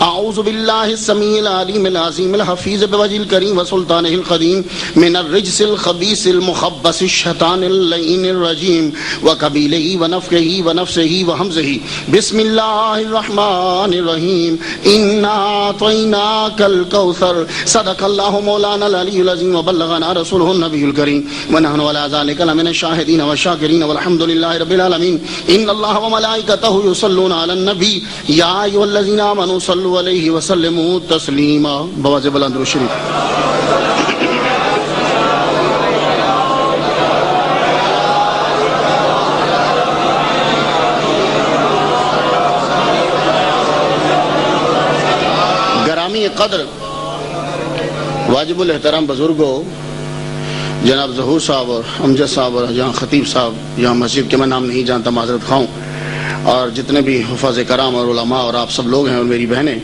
اعوذ باللہ السمیع العلیم العظیم الحفیظ بوجہ الکریم وسلطانہ القدیم من الرجس الخبیث المخبث الشیطان اللعین الرجیم وقبیلہ ونفخہ ونفثہ وہمزہ بسم اللہ الرحمن الرحیم انا اعطیناک الکوثر صدق اللہ مولانا العلی العظیم وبلغنا رسولہ النبی الکریم ونحن علی ذلک لمن الشاہدین والشاکرین والحمد للہ رب العالمین ان اللہ وملائکتہ یصلون علی النبی یا ایھا الذین آمنوا صلوا علیہ وسلموا تسلیما بواز بلند و شریف. گرامی قدر واجب الاحترام بزرگوں، جناب ظہور صاحب اور امجد صاحب اور جہاں خطیب صاحب یہاں مسجد کے میں نام نہیں جانتا معذرت خواہوں، اور جتنے بھی حفاظ کرام اور علماء اور آپ سب لوگ ہیں اور میری بہنیں،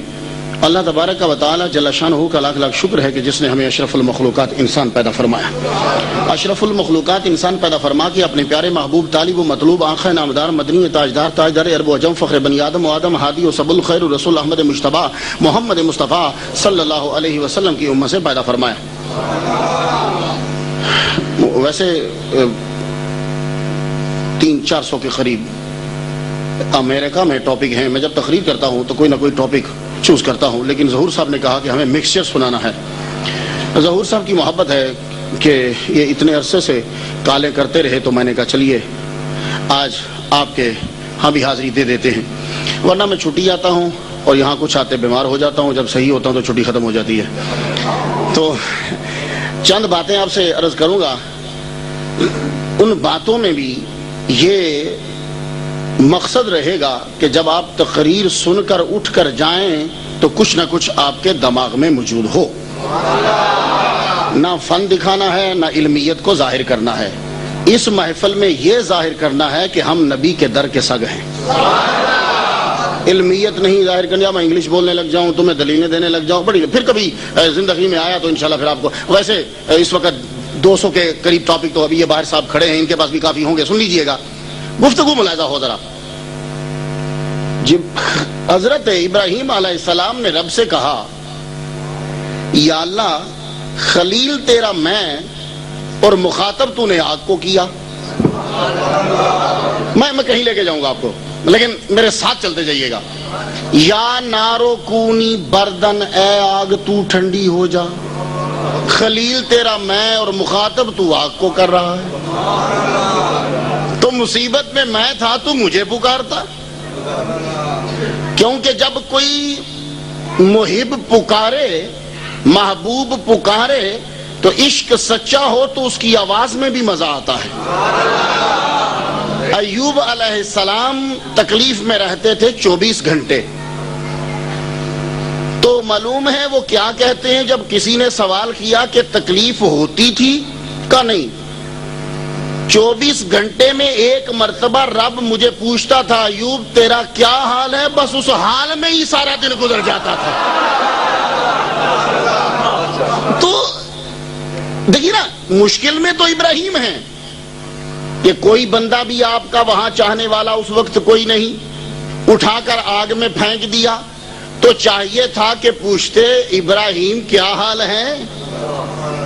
اللہ تبارک و تعالی جل شانہ کا لاکھ لاکھ شکر ہے کہ جس نے ہمیں اشرف المخلوقات انسان پیدا فرمایا. اشرف المخلوقات انسان پیدا فرما کے اپنے پیارے محبوب طالب و مطلوب آنخ نامدار مدنی تاجدار تاجدار عرب و عجم فخر بنی آدم و آدم ہادی و سب الخیر رسول احمد مجتبی محمد مصطفیٰ صلی اللہ علیہ وسلم کی امت سے پیدا فرمایا. ویسے 300-400 کے قریب امریکہ میں ٹاپک ہیں. میں جب تقریر کرتا ہوں تو کوئی نہ کوئی ٹاپک چوز کرتا ہوں، لیکن ظہور صاحب نے کہا کہ ہمیں مکسچر سنانا ہے. ظہور صاحب کی محبت ہے کہ یہ اتنے عرصے سے کالے کرتے رہے، تو میں نے کہا چلیے آج آپ کے ہاں بھی حاضری دے دیتے ہیں، ورنہ میں چھٹی آتا ہوں اور یہاں کچھ آتے بیمار ہو جاتا ہوں، جب صحیح ہوتا ہوں تو چھٹی ختم ہو جاتی ہے. تو چند باتیں آپ سے عرض کروں گا. ان باتوں میں بھی یہ مقصد رہے گا کہ جب آپ تقریر سن کر اٹھ کر جائیں تو کچھ نہ کچھ آپ کے دماغ میں موجود ہو. نہ فن دکھانا ہے نہ علمیت کو ظاہر کرنا ہے. اس محفل میں یہ ظاہر کرنا ہے کہ ہم نبی کے در کے سگ ہیں. علمیت نہیں ظاہر کرنی. میں انگلش بولنے لگ جاؤں، تمہیں دلیلیں دینے لگ جاؤں، بڑی پھر کبھی زندگی میں آیا تو انشاءاللہ پھر آپ کو. ویسے اس وقت 200 کے قریب ٹاپک تو ابھی یہ باہر صاحب کھڑے ہیں، ان کے پاس بھی کافی ہوں گے، سن لیجئے گا. گفتگو ملاحظہ ہو ذرا. جب حضرت ابراہیم علیہ السلام نے رب سے کہا یا اللہ خلیل تیرا میں اور مخاطب تو نے آگ کو کیا. میں کہیں لے کے جاؤں گا آپ کو، لیکن میرے ساتھ چلتے جائیے گا. یا نارو کونی بردن، اے آگ تو ٹھنڈی ہو جا. خلیل تیرا میں اور مخاطب تو آگ کو کر رہا ہے. تو مصیبت میں تھا تو مجھے پکارتا. کیونکہ جب کوئی محب پکارے، محبوب پکارے، تو عشق سچا ہو تو اس کی آواز میں بھی مزہ آتا ہے. ایوب علیہ السلام تکلیف میں رہتے تھے 24 گھنٹے. تو معلوم ہے وہ کیا کہتے ہیں جب کسی نے سوال کیا کہ تکلیف ہوتی تھی؟ کا نہیں. 24 گھنٹے میں ایک مرتبہ رب مجھے پوچھتا تھا ایوب تیرا کیا حال ہے، بس اس حال میں ہی سارا دن گزر جاتا تھا. تو دیکھیے نا، مشکل میں تو ابراہیم ہیں کہ کوئی بندہ بھی آپ کا وہاں چاہنے والا اس وقت کوئی نہیں، اٹھا کر آگ میں پھینک دیا. تو چاہیے تھا کہ پوچھتے ابراہیم کیا حال ہے.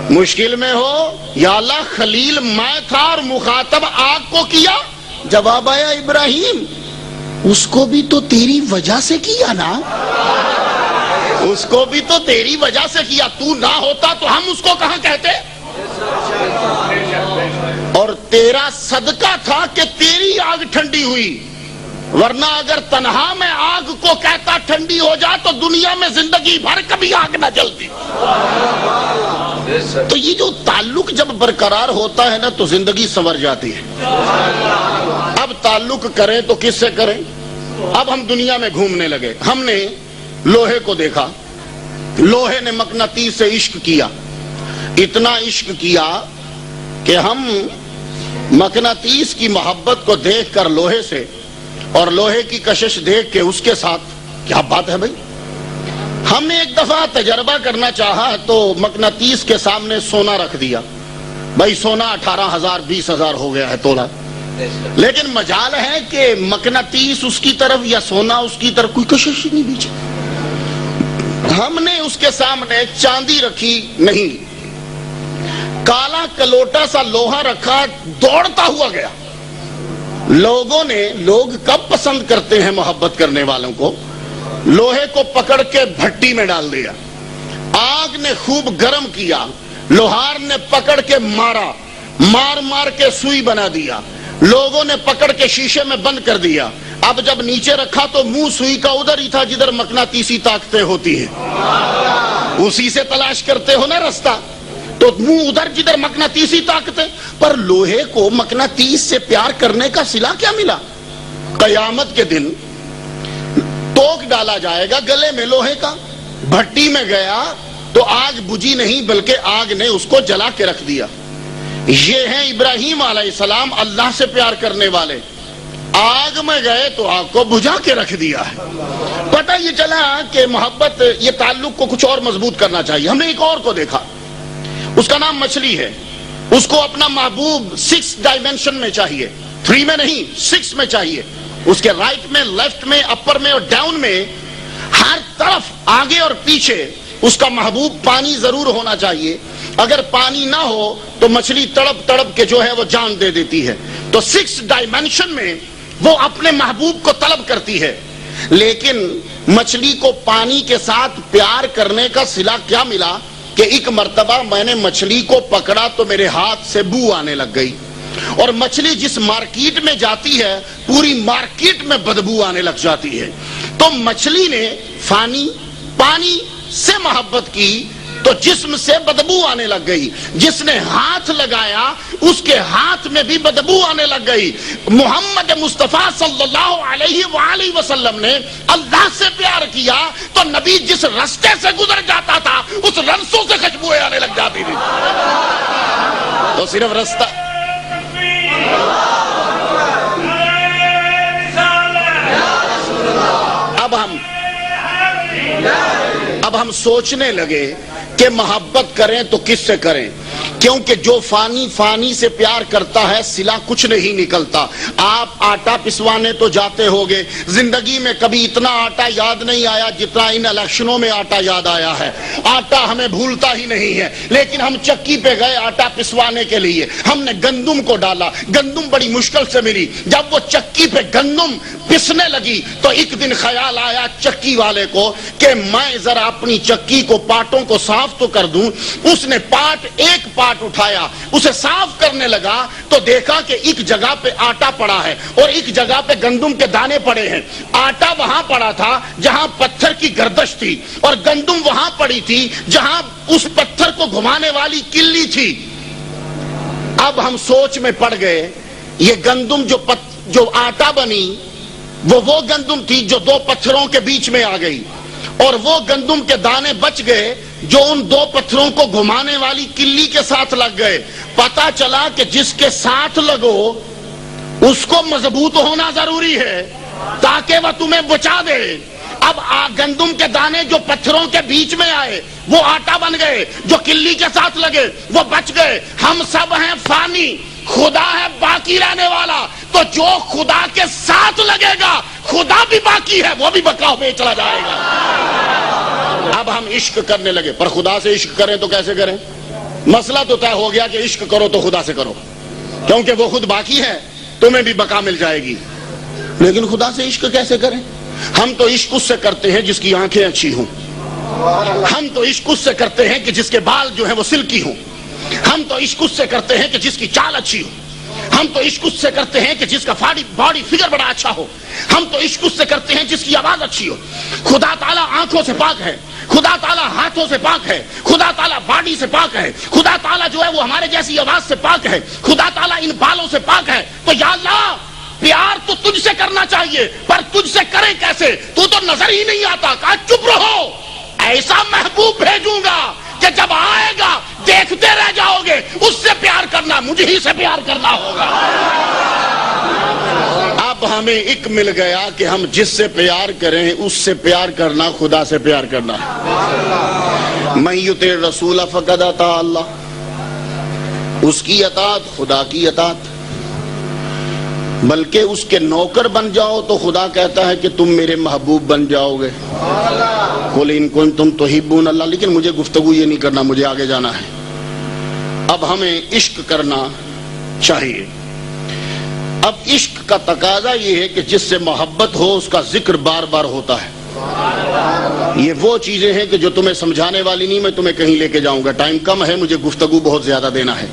مشکل میں ہو، یا اللہ خلیل میں تھا اور مخاطب آگ کو کیا. جواب آیا ابراہیم اس کو بھی تو تیری وجہ سے کیا نا، اس کو بھی تو تیری وجہ سے کیا. تو نہ ہوتا تو ہم اس کو کہاں کہتے. اور تیرا صدقہ تھا کہ تیری آگ ٹھنڈی ہوئی، ورنہ اگر تنہا میں آگ کو کہتا ٹھنڈی ہو جا تو دنیا میں زندگی بھر کبھی آگ نہ جلتی. تو یہ جو تعلق جب برقرار ہوتا ہے نا تو زندگی سنور جاتی ہے. اب تعلق کریں تو کس سے کریں؟ اب ہم دنیا میں گھومنے لگے. ہم نے لوہے کو دیکھا، لوہے نے مقناطیس سے عشق کیا. اتنا عشق کیا کہ ہم مقناطیس کی محبت کو دیکھ کر لوہے سے، اور لوہے کی کشش دیکھ کے اس کے ساتھ، کیا بات ہے بھائی. ہم نے ایک دفعہ تجربہ کرنا چاہا تو مقناطیس کے سامنے سونا رکھ دیا. بھائی سونا 18,000 20,000 ہو گیا ہے تولا. لیکن مجال ہے کہ مقناطیس اس کی طرف یا سونا اس کی طرف، کوئی کشش نہیں بیچ. ہم نے اس کے سامنے چاندی رکھی نہیں، کالا کلوٹا سا لوہا رکھا، دوڑتا ہوا گیا۔ لوگ کب پسند کرتے ہیں محبت کرنے والوں کو؟ لوہے کو پکڑ کے بھٹی میں ڈال دیا، آگ نے خوب گرم کیا، لوہار نے پکڑ کے مارا، مار کے سوئی بنا دیا، لوگوں نے پکڑ کے شیشے میں بند کر دیا۔ اب جب نیچے رکھا تو منہ سوئی کا ادھر ہی تھا جدھر مقناطیسی طاقتیں ہوتی ہیں، اسی سے تلاش کرتے ہو نا رستہ، تو منہ ادھر جدھر مقناطیسی طاقتیں۔ پر لوہے کو مقناطیس سے پیار کرنے کا صلہ کیا ملا؟ قیامت کے دن توک ڈالا جائے گا گلے میں لوہے کا، بھٹی میں گیا تو آگ بجھی نہیں بلکہ آگ نے اس کو جلا کے رکھ دیا۔ یہ ہیں ابراہیم علیہ السلام، اللہ سے پیار کرنے والے۔ آگ میں گئے تو آگ کو بجھا کے رکھ دیا ہے۔ پتہ یہ چلا کہ محبت، یہ تعلق کو کچھ اور مضبوط کرنا چاہیے۔ ہم نے ایک اور کو دیکھا، اس کا نام مچھلی ہے، اس کو اپنا محبوب 6 ڈائمینشن میں چاہیے، 3 میں نہیں 6 میں چاہیے۔ اس کے رائٹ میں، لیفٹ میں، اپر میں اور ڈاؤن میں، ہر طرف آگے اور پیچھے اس کا محبوب پانی ضرور ہونا چاہیے۔ اگر پانی نہ ہو تو مچھلی تڑپ تڑپ کے جو ہے وہ جان دے دیتی ہے۔ تو 6 ڈائمینشن میں وہ اپنے محبوب کو طلب کرتی ہے۔ لیکن مچھلی کو پانی کے ساتھ پیار کرنے کا صلہ کیا ملا کہ ایک مرتبہ میں نے مچھلی کو پکڑا تو میرے ہاتھ سے بو آنے لگ گئی، اور مچھلی جس مارکیٹ میں جاتی ہے پوری مارکیٹ میں بدبو آنے لگ جاتی ہے۔ تو مچھلی نے پانی سے محبت کی تو جسم سے بدبو آنے لگ گئی، جس نے ہاتھ لگایا اس کے ہاتھ میں بھی بدبو آنے لگ گئی۔ محمد مصطفیٰ صلی اللہ علیہ وآلہ وسلم نے اللہ سے پیار کیا تو نبی جس رستے سے گزر جاتا تھا اس رنسوں سے خوشبوئیں آنے لگ جاتی تھی۔ تو صرف رستہ اب ہم سوچنے لگے کہ محبت کریں تو کس سے کریں، کیونکہ جو فانی سے پیار کرتا ہے صلہ کچھ نہیں نکلتا۔ آپ آٹا پسوانے تو جاتے ہوگے، زندگی میں کبھی اتنا آٹا یاد نہیں آیا جتنا ان الیکشنوں میں آٹا یاد آیا ہے۔ آٹا ہمیں بھولتا ہی نہیں ہے، لیکن ہم چکی پہ گئے آٹا پسوانے کے لیے، ہم نے گندم کو ڈالا، گندم بڑی مشکل سے ملی۔ جب وہ چکی پہ گندم پسنے لگی تو ایک دن خیال آیا چکی والے کو کہ میں ذرا اپنی چکی کو پاٹوں کو صاف تو کر دوں۔ اس نے ایک پاٹ اٹھایا، اسے صاف کرنے لگا تو دیکھا کہ ایک جگہ پہ آٹا پڑا ہے اور ایک جگہ پہ گندم کے دانے پڑے ہیں۔ آٹا وہاں پڑا تھا جہاں پتھر کی گردش تھی، اور گندم وہاں پڑی تھی جہاں اس پتھر کو گھمانے والی کلی تھی۔ اب ہم سوچ میں پڑ گئے، یہ گندم جو آٹا بنی وہ گندم تھی جو 2 پتھروں کے بیچ میں آ گئی، اور وہ گندم کے دانے بچ گئے جو ان 2 پتھروں کو گھمانے والی کلی کے ساتھ لگ گئے۔ پتا چلا کہ جس کے ساتھ لگو اس کو مضبوط ہونا ضروری ہے تاکہ وہ تمہیں بچا دے۔ اب گندم کے دانے جو پتھروں کے بیچ میں آئے وہ آٹا بن گئے، جو کلی کے ساتھ لگے وہ بچ گئے۔ ہم سب ہیں فانی، خدا ہے باقی رہنے والا، تو جو خدا کے ساتھ لگے گا خدا بھی باقی ہے، وہ بھی بقا میں چلا جائے گا۔ اب ہم عشق کرنے لگے، پر خدا سے عشق کریں تو کیسے کریں؟ مسئلہ تو طے ہو گیا کہ عشق کرو تو خدا سے کرو، کیونکہ وہ خود باقی ہے، تمہیں بھی بقا مل جائے گی۔ لیکن خدا سے عشق کیسے کریں؟ ہم تو عشق اس سے کرتے ہیں جس کی آنکھیں اچھی ہوں، ہم تو عشق اس سے کرتے ہیں کہ جس کے بال جو ہیں وہ سلکی ہوں، ہم تو عشق اس سے کرتے ہیں کہ جس کی چال اچھی ہو، ہم تو عشق اس سے کرتے ہیں کہ جس کا باڈی فگر بڑا اچھا ہو، ہم تو عشق اس سے کرتے ہیں جس کی آواز اچھی ہو۔ خدا تعالیٰ آنکھوں سے پاک ہے، خدا تعالیٰ ہاتھوں سے پاک ہے، خدا تعالیٰ باڈی سے پاک ہے، خدا تعالیٰ جو ہے وہ ہمارے جیسی آواز سے پاک ہے، خدا تعالیٰ ان بالوں سے پاک ہے۔ تو یا اللہ پیار تو تجھ سے کرنا چاہیے، پر تجھ سے کرے کیسے؟ تو نظر ہی نہیں آتا۔ کہا چپ رہو، ایسا محبوب بھیجوں گا کہ جب آئے گا دیکھتے رہ جاؤ گے۔ اس سے پیار کرنا، مجھے ہی سے پیار کرنا ہوگا۔ اب ہمیں ایک مل گیا کہ ہم جس سے پیار کریں اس سے پیار کرنا خدا سے پیار کرنا ہے۔ من یطع الرسول فقد اطاع اللہ، اس کی اطاعت خدا کی اطاعت، بلکہ اس کے نوکر بن جاؤ تو خدا کہتا ہے کہ تم میرے محبوب بن جاؤ گے۔ قل ان کنتم تحبون اللہ، لیکن مجھے گفتگو یہ نہیں کرنا، مجھے آگے جانا ہے۔ اب ہمیں عشق کرنا چاہیے۔ اب عشق کا تقاضا یہ ہے کہ جس سے محبت ہو اس کا ذکر بار بار ہوتا ہے۔ یہ وہ چیزیں ہیں کہ جو تمہیں سمجھانے والی نہیں، میں تمہیں کہیں لے کے جاؤں گا، ٹائم کم ہے، مجھے گفتگو بہت زیادہ دینا ہے۔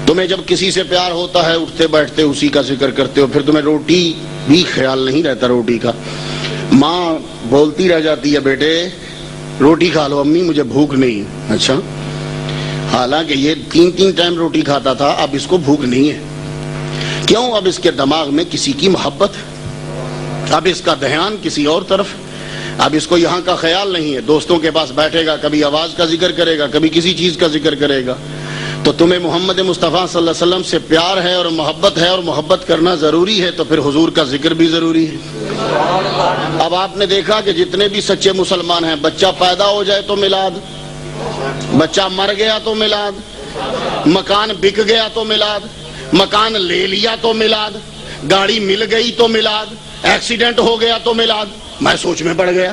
تمہیں جب کسی سے پیار ہوتا ہے اٹھتے بیٹھتے اسی کا ذکر کرتے ہو، پھر تمہیں روٹی بھی خیال نہیں رہتا روٹی کا۔ ماں بولتی رہ جاتی ہے بیٹے روٹی کھا لو، امی مجھے بھوک نہیں۔ اچھا، حالانکہ یہ 3 ٹائم روٹی کھاتا تھا، اب اس کو بھوک نہیں ہے۔ کیوں؟ اب اس کے دماغ میں کسی کی محبت، اب اس کا دھیان کسی اور طرف، اب اس کو یہاں کا خیال نہیں ہے۔ دوستوں کے پاس بیٹھے گا، کبھی آواز کا ذکر کرے گا، کبھی کسی چیز کا ذکر کرے گا۔ تو تمہیں محمد مصطفیٰ صلی اللہ علیہ وسلم سے پیار ہے اور محبت ہے، اور محبت کرنا ضروری ہے، تو پھر حضور کا ذکر بھی ضروری ہے۔ اب آپ نے دیکھا کہ جتنے بھی سچے مسلمان ہیں، بچہ پیدا ہو جائے تو میلاد، بچہ مر گیا تو میلاد، مکان بک گیا تو میلاد، مکان لے لیا تو میلاد، گاڑی مل گئی تو میلاد، ایکسیڈنٹ ہو گیا تو میلاد۔ میں سوچ میں پڑ گیا،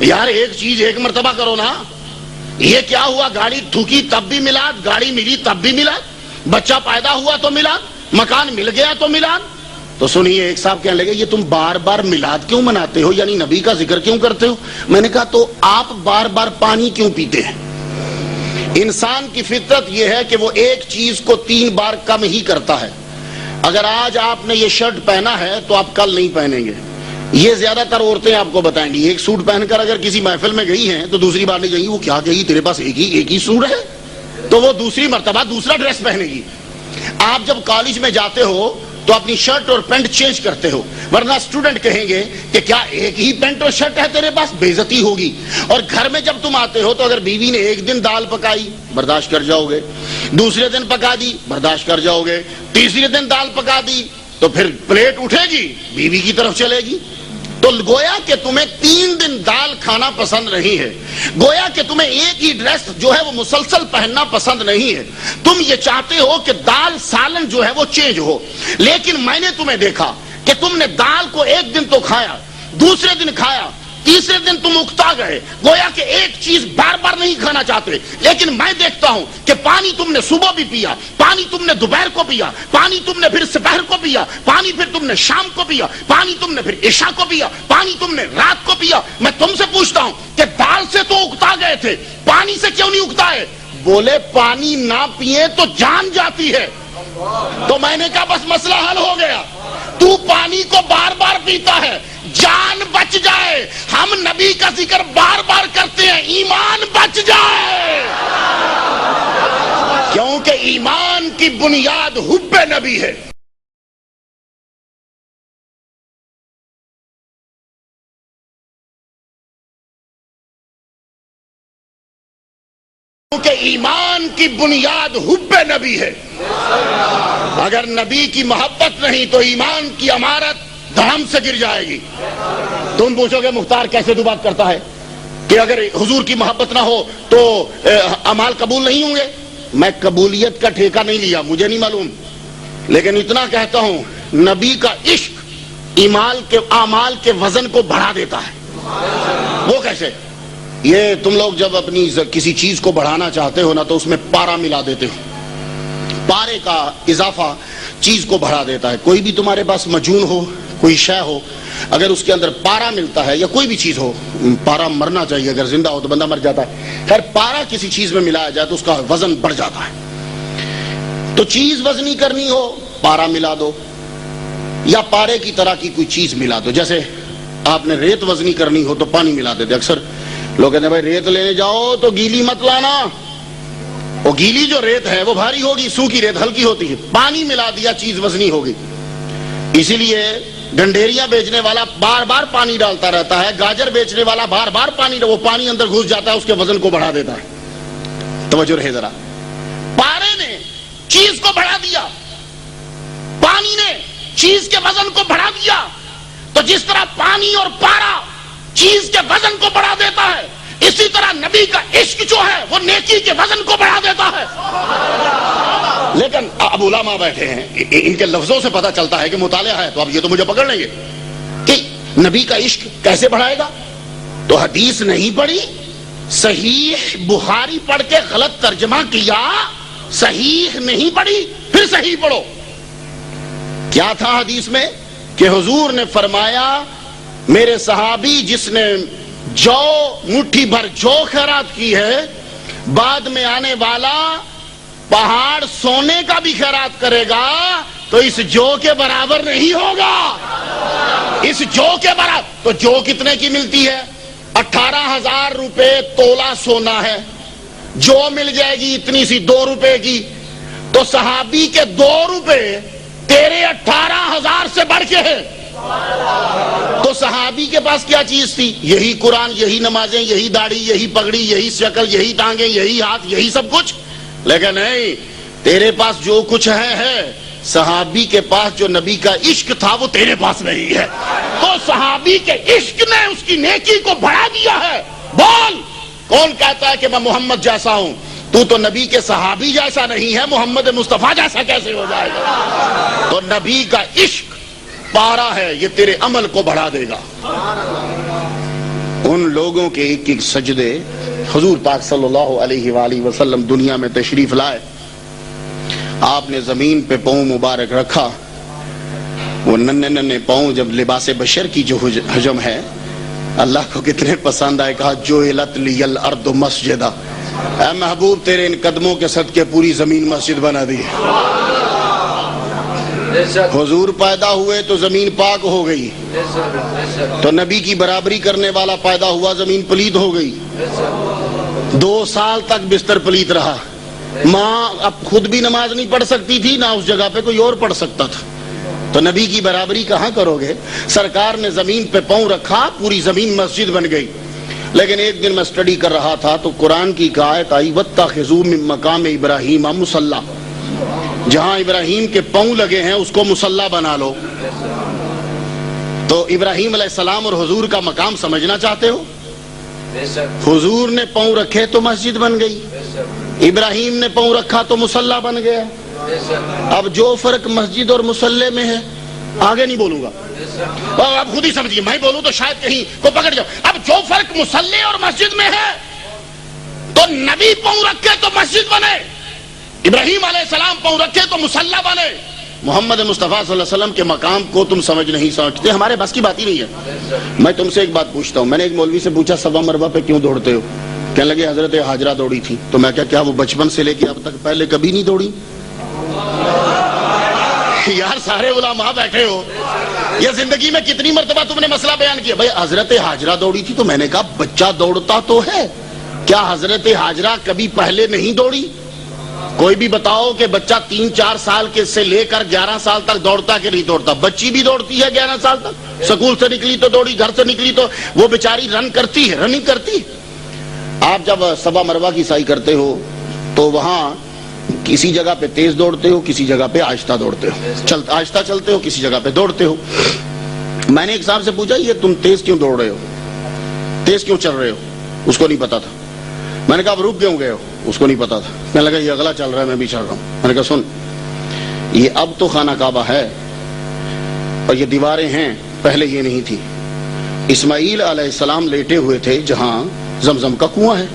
یار ایک چیز ایک مرتبہ کرو نا، یہ کیا ہوا؟ گاڑی ٹھوکی تب بھی میلاد، گاڑی ملی تب بھی میلاد، بچہ پیدا ہوا تو میلاد، مکان مل گیا تو میلاد۔ تو سنیے، ایک صاحب کہنے لگے یہ تم بار بار میلاد کیوں مناتے ہو، یعنی نبی کا ذکر کیوں کرتے ہو؟ میں نے کہا تو آپ بار بار پانی کیوں پیتے ہیں؟ انسان کی فطرت یہ ہے کہ وہ ایک چیز کو 3 بار کم ہی کرتا ہے۔ اگر آج آپ نے یہ شرٹ پہنا ہے تو آپ کل نہیں پہنیں گے۔ یہ زیادہ تر عورتیں آپ کو بتائیں گی، ایک سوٹ پہن کر اگر کسی محفل میں گئی ہیں تو دوسری بار نہیں جائیں گی، وہ کیا کہے گی تیرے پاس ایک ہی سوٹ ہے، تو وہ دوسری مرتبہ دوسرا ڈریس پہنے گی۔ آپ جب کالج میں جاتے ہو تو اپنی شرٹ اور پینٹ چینج کرتے ہو، ورنہ اسٹوڈنٹ کہیں گے کہ کیا ایک ہی پینٹ اور شرٹ ہے تیرے پاس، بے عزتی ہوگی۔ اور گھر میں جب تم آتے ہو تو اگر بیوی نے ایک دن دال پکائی برداشت کر جاؤ گے، دوسرے دن پکا دی برداشت کر جاؤ گے، تیسرے دن دال پکا دی تو پھر پلیٹ اٹھے گی بیوی کی طرف چلے گی۔ تو گویا کہ تمہیں 3 دن دال کھانا پسند نہیں ہے، گویا کہ تمہیں ایک ہی ڈریس جو ہے وہ مسلسل پہننا پسند نہیں ہے۔ تم یہ چاہتے ہو کہ دال سالن جو ہے وہ چینج ہو، لیکن میں نے تمہیں دیکھا کہ تم نے دال کو ایک دن تو کھایا، دوسرے دن کھایا، تیسرے دن تم اکتا گئے، گویا کہ ایک چیز بار بار نہیں کھانا چاہتے۔ لیکن میں دیکھتا ہوں کہ پانی تم نے صبح بھی پیا، پانی تم نے دوپہر کو پیا، پانی تم نے پھر سپہر کو پیا، پانی پھر تم نے شام کو پیا، پانی تم نے پھر عشاء کو پیا، پانی تم نے رات کو پیا۔ میں تم سے پوچھتا ہوں کہ دال سے تو اکتا گئے تھے، پانی سے کیوں نہیں اکتا ہے؟ بولے پانی نہ پیے تو جان جاتی ہے۔ تو میں نے کہا بس مسئلہ حل ہو گیا، تو پانی کو بار بار پیتا ہے، جان بچ جائے۔ ہم نبی کا ذکر بار بار کرتے ہیں، ایمان بچ جائے، کیونکہ ایمان کی بنیاد حب نبی ہے۔ کیونکہ ایمان کی بنیاد حب نبی ہے۔ اگر نبی کی محبت نہیں تو ایمان کی عمارت دھڑام سے گر جائے گی۔ تم پوچھو گے مختار کیسے تو بات کرتا ہے کہ اگر حضور کی محبت نہ ہو تو اعمال قبول نہیں ہوں گے؟ میں قبولیت کا ٹھیکہ نہیں لیا، مجھے نہیں معلوم، لیکن اتنا کہتا ہوں نبی کا عشق اعمال کے وزن کو بڑھا دیتا ہے۔ وہ کیسے؟ یہ تم لوگ جب اپنی کسی چیز کو بڑھانا چاہتے ہو نا تو اس میں پارا ملا دیتے ہو، پارے کا اضافہ چیز کو بڑھا دیتا ہے۔ کوئی بھی تمہارے پاس مجون ہو، کوئی شے ہو، اگر اس کے اندر پارا ملتا ہے، یا کوئی بھی چیز ہو، پارا مرنا چاہیے، اگر زندہ ہو تو بندہ مر جاتا ہے، خیر پارا کسی چیز میں ملایا جائے تو اس کا وزن بڑھ جاتا ہے۔ تو چیز وزنی کرنی ہو پارا ملا دو، یا پارے کی طرح کی کوئی چیز ملا دو۔ جیسے آپ نے ریت وزنی کرنی ہو تو پانی ملا دیتے۔ اکثر لوگ کہتے ہیں بھائی ریت لینے جاؤ تو گیلی مت لانا، وہ گیلی جو ریت ہے وہ بھاری ہوگی، سوکھی ریت ہلکی ہوتی ہے، پانی ملا دیا چیز وزنی ہوگی۔ اسی لیے ڈنڈیریاں بیچنے والا بار بار پانی ڈالتا رہتا ہے، گاجر بیچنے والا بار بار پانی، وہ پانی اندر گھس جاتا ہے، اس کے وزن کو بڑھا دیتا ہے۔ توجہ رہے ذرا، پارے نے چیز کو بڑھا دیا، پانی نے چیز کے وزن کو بڑھا دیا۔ تو جس طرح پانی اور پارا چیز کے وزن کو بڑھا دیتا ہے، اسی طرح نبی کا عشق جو ہے وہ نیکی کے وزن کو بڑھا دیتا ہے۔ لیکن اب علماء بیٹھے ہیں، ان کے لفظوں سے پتہ چلتا ہے کہ مطالعہ ہے، تو اب یہ تو مجھے پکڑ لیں گے کہ نبی کا عشق کیسے بڑھائے گا۔ تو حدیث نہیں پڑھی، صحیح بخاری پڑھ کے غلط ترجمہ کیا، صحیح نہیں پڑھی، پھر صحیح پڑھو۔ کیا تھا حدیث میں کہ حضور نے فرمایا میرے صحابی جس نے جو مٹھی بھر جو خیرات کی ہے، بعد میں آنے والا پہاڑ سونے کا بھی خیرات کرے گا تو اس جو کے برابر نہیں ہوگا، اس جو کے برابر۔ تو جو کتنے کی ملتی ہے؟ 18,000 روپے تولہ سونا ہے، جو مل جائے گی اتنی سی 2 روپے کی، تو صحابی کے 2 روپے تیرے 18,000 سے بڑھ کے ہے۔ تو صحابی کے پاس کیا چیز تھی؟ یہی قرآن، یہی نمازیں، یہی داڑھی، یہی پگڑی، یہی شکل، یہی ٹانگیں، یہی ہاتھ، یہی سب کچھ۔ لیکن نہیں، تیرے پاس جو کچھ ہے، صحابی کے پاس جو نبی کا عشق تھا وہ تیرے پاس نہیں ہے۔ تو صحابی کے عشق نے اس کی نیکی کو بڑھا دیا ہے۔ بول، کون کہتا ہے کہ میں محمد جیسا ہوں؟ تو نبی کے صحابی جیسا نہیں ہے، محمد مصطفیٰ جیسا کیسے ہو جائے گا؟ تو نبی کا عشق پارا ہے، یہ تیرے عمل کو بڑھا دے گا۔ ان لوگوں کے ایک ایک سجدے حضور پاک صلی اللہ علیہ وآلہ وسلم دنیا میں تشریف لائے، آپ نے زمین پہ پاؤں مبارک رکھا، وہ ننھے ننھے پاؤں جب لباس بشر کی جو حجم ہے اللہ کو کتنے پسند آئے، کہا جعلت لی الارض مسجدا، اے محبوب تیرے ان قدموں کے صدقے پوری زمین مسجد بنا دی۔ حضور پیدا ہوئے تو زمین پاک ہو گئی، تو نبی کی برابری کرنے والا پیدا ہوا، زمین پلید ہو گئی۔ 2 سال تک بستر پلید رہا، ماں اب خود بھی نماز نہیں پڑھ سکتی تھی، نہ اس جگہ پہ کوئی اور پڑھ سکتا تھا، تو نبی کی برابری کہاں کرو گے؟ سرکار نے زمین پہ پاؤں رکھا، پوری زمین مسجد بن گئی۔ لیکن ایک دن میں سٹڈی کر رہا تھا تو قرآن کی ایک آیت آئی، وَاتَّخِذُوا مِن مَّقَامِ إِبْرَاهِيمَ مُصَلًّى، جہاں ابراہیم کے پاؤں لگے ہیں اس کو مصلی بنا لو۔ تو ابراہیم علیہ السلام اور حضور کا مقام سمجھنا چاہتے ہو؟ حضور نے پاؤں رکھے تو مسجد بن گئی، ابراہیم نے پاؤں رکھا تو مصلی بن گیا۔ اب جو فرق مسجد اور مصلی میں ہے، آگے نہیں بولوں گا، آپ خود ہی سمجھیے، میں بولوں تو شاید کہیں کو پکڑ جاؤ۔ اب جو فرق مصلی اور مسجد میں ہے، تو نبی پاؤں رکھے تو مسجد بنے، ابراہیم علیہ السلام پاؤں رکھے تو مصلی بنے۔ محمد مصطفیٰ صلی اللہ علیہ وسلم کے مقام کو تم سمجھ نہیں سمجھتے، ہمارے بس کی بات ہی نہیں ہے۔ میں تم سے ایک بات پوچھتا ہوں، میں نے ایک مولوی سے پوچھا صفا مروہ پہ کیوں دوڑتے ہو؟ کہنے لگے حضرت ہاجرہ دوڑی تھی۔ تو میں کیا وہ بچپن سے لے کے اب تک پہلے کبھی نہیں دوڑی؟ یار سارے علماء بیٹھے ہو، یہ زندگی میں کتنی مرتبہ تم نے مسئلہ بیان کیا؟ بھائی حضرت ہاجرہ دوڑی تھی، تو میں نے کہا بچہ دوڑتا تو ہے، کیا حضرت ہاجرہ کبھی پہلے نہیں دوڑی؟ کوئی بھی بتاؤ کہ بچہ 3-4 سال کے سے لے کر 11 سال تک دوڑتا کہ نہیں دوڑتا؟ بچی بھی دوڑتی ہے 11 سال تک، سکول سے نکلی تو دوڑی، گھر سے نکلی تو وہ بیچاری رن کرتی ہے، رننگ کرتی۔ آپ جب صفا مروہ کی سعی کرتے ہو تو وہاں کسی جگہ پہ تیز دوڑتے ہو، کسی جگہ پہ آہستہ دوڑتے ہو، آہستہ چلتے ہو، کسی جگہ پہ دوڑتے ہو۔ میں نے ایک صاحب سے پوچھا یہ تم تیز کیوں دوڑ رہے ہو، تیز کیوں چل رہے ہو؟ اس کو نہیں پتا تھا۔ میں نے کہا آپ رک کیوں گئے ہو؟ اس کو نہیں پتا تھا۔ میں نے کہا یہ اگلا چل رہا ہے میں بھی چل رہا ہوں۔ میں نے کہا سن، یہ اب تو خانہ کعبہ ہے اور یہ دیواریں ہیں، پہلے یہ نہیں تھی۔ اسماعیل علیہ السلام لیٹے ہوئے تھے جہاں زمزم کا کنواں ہے،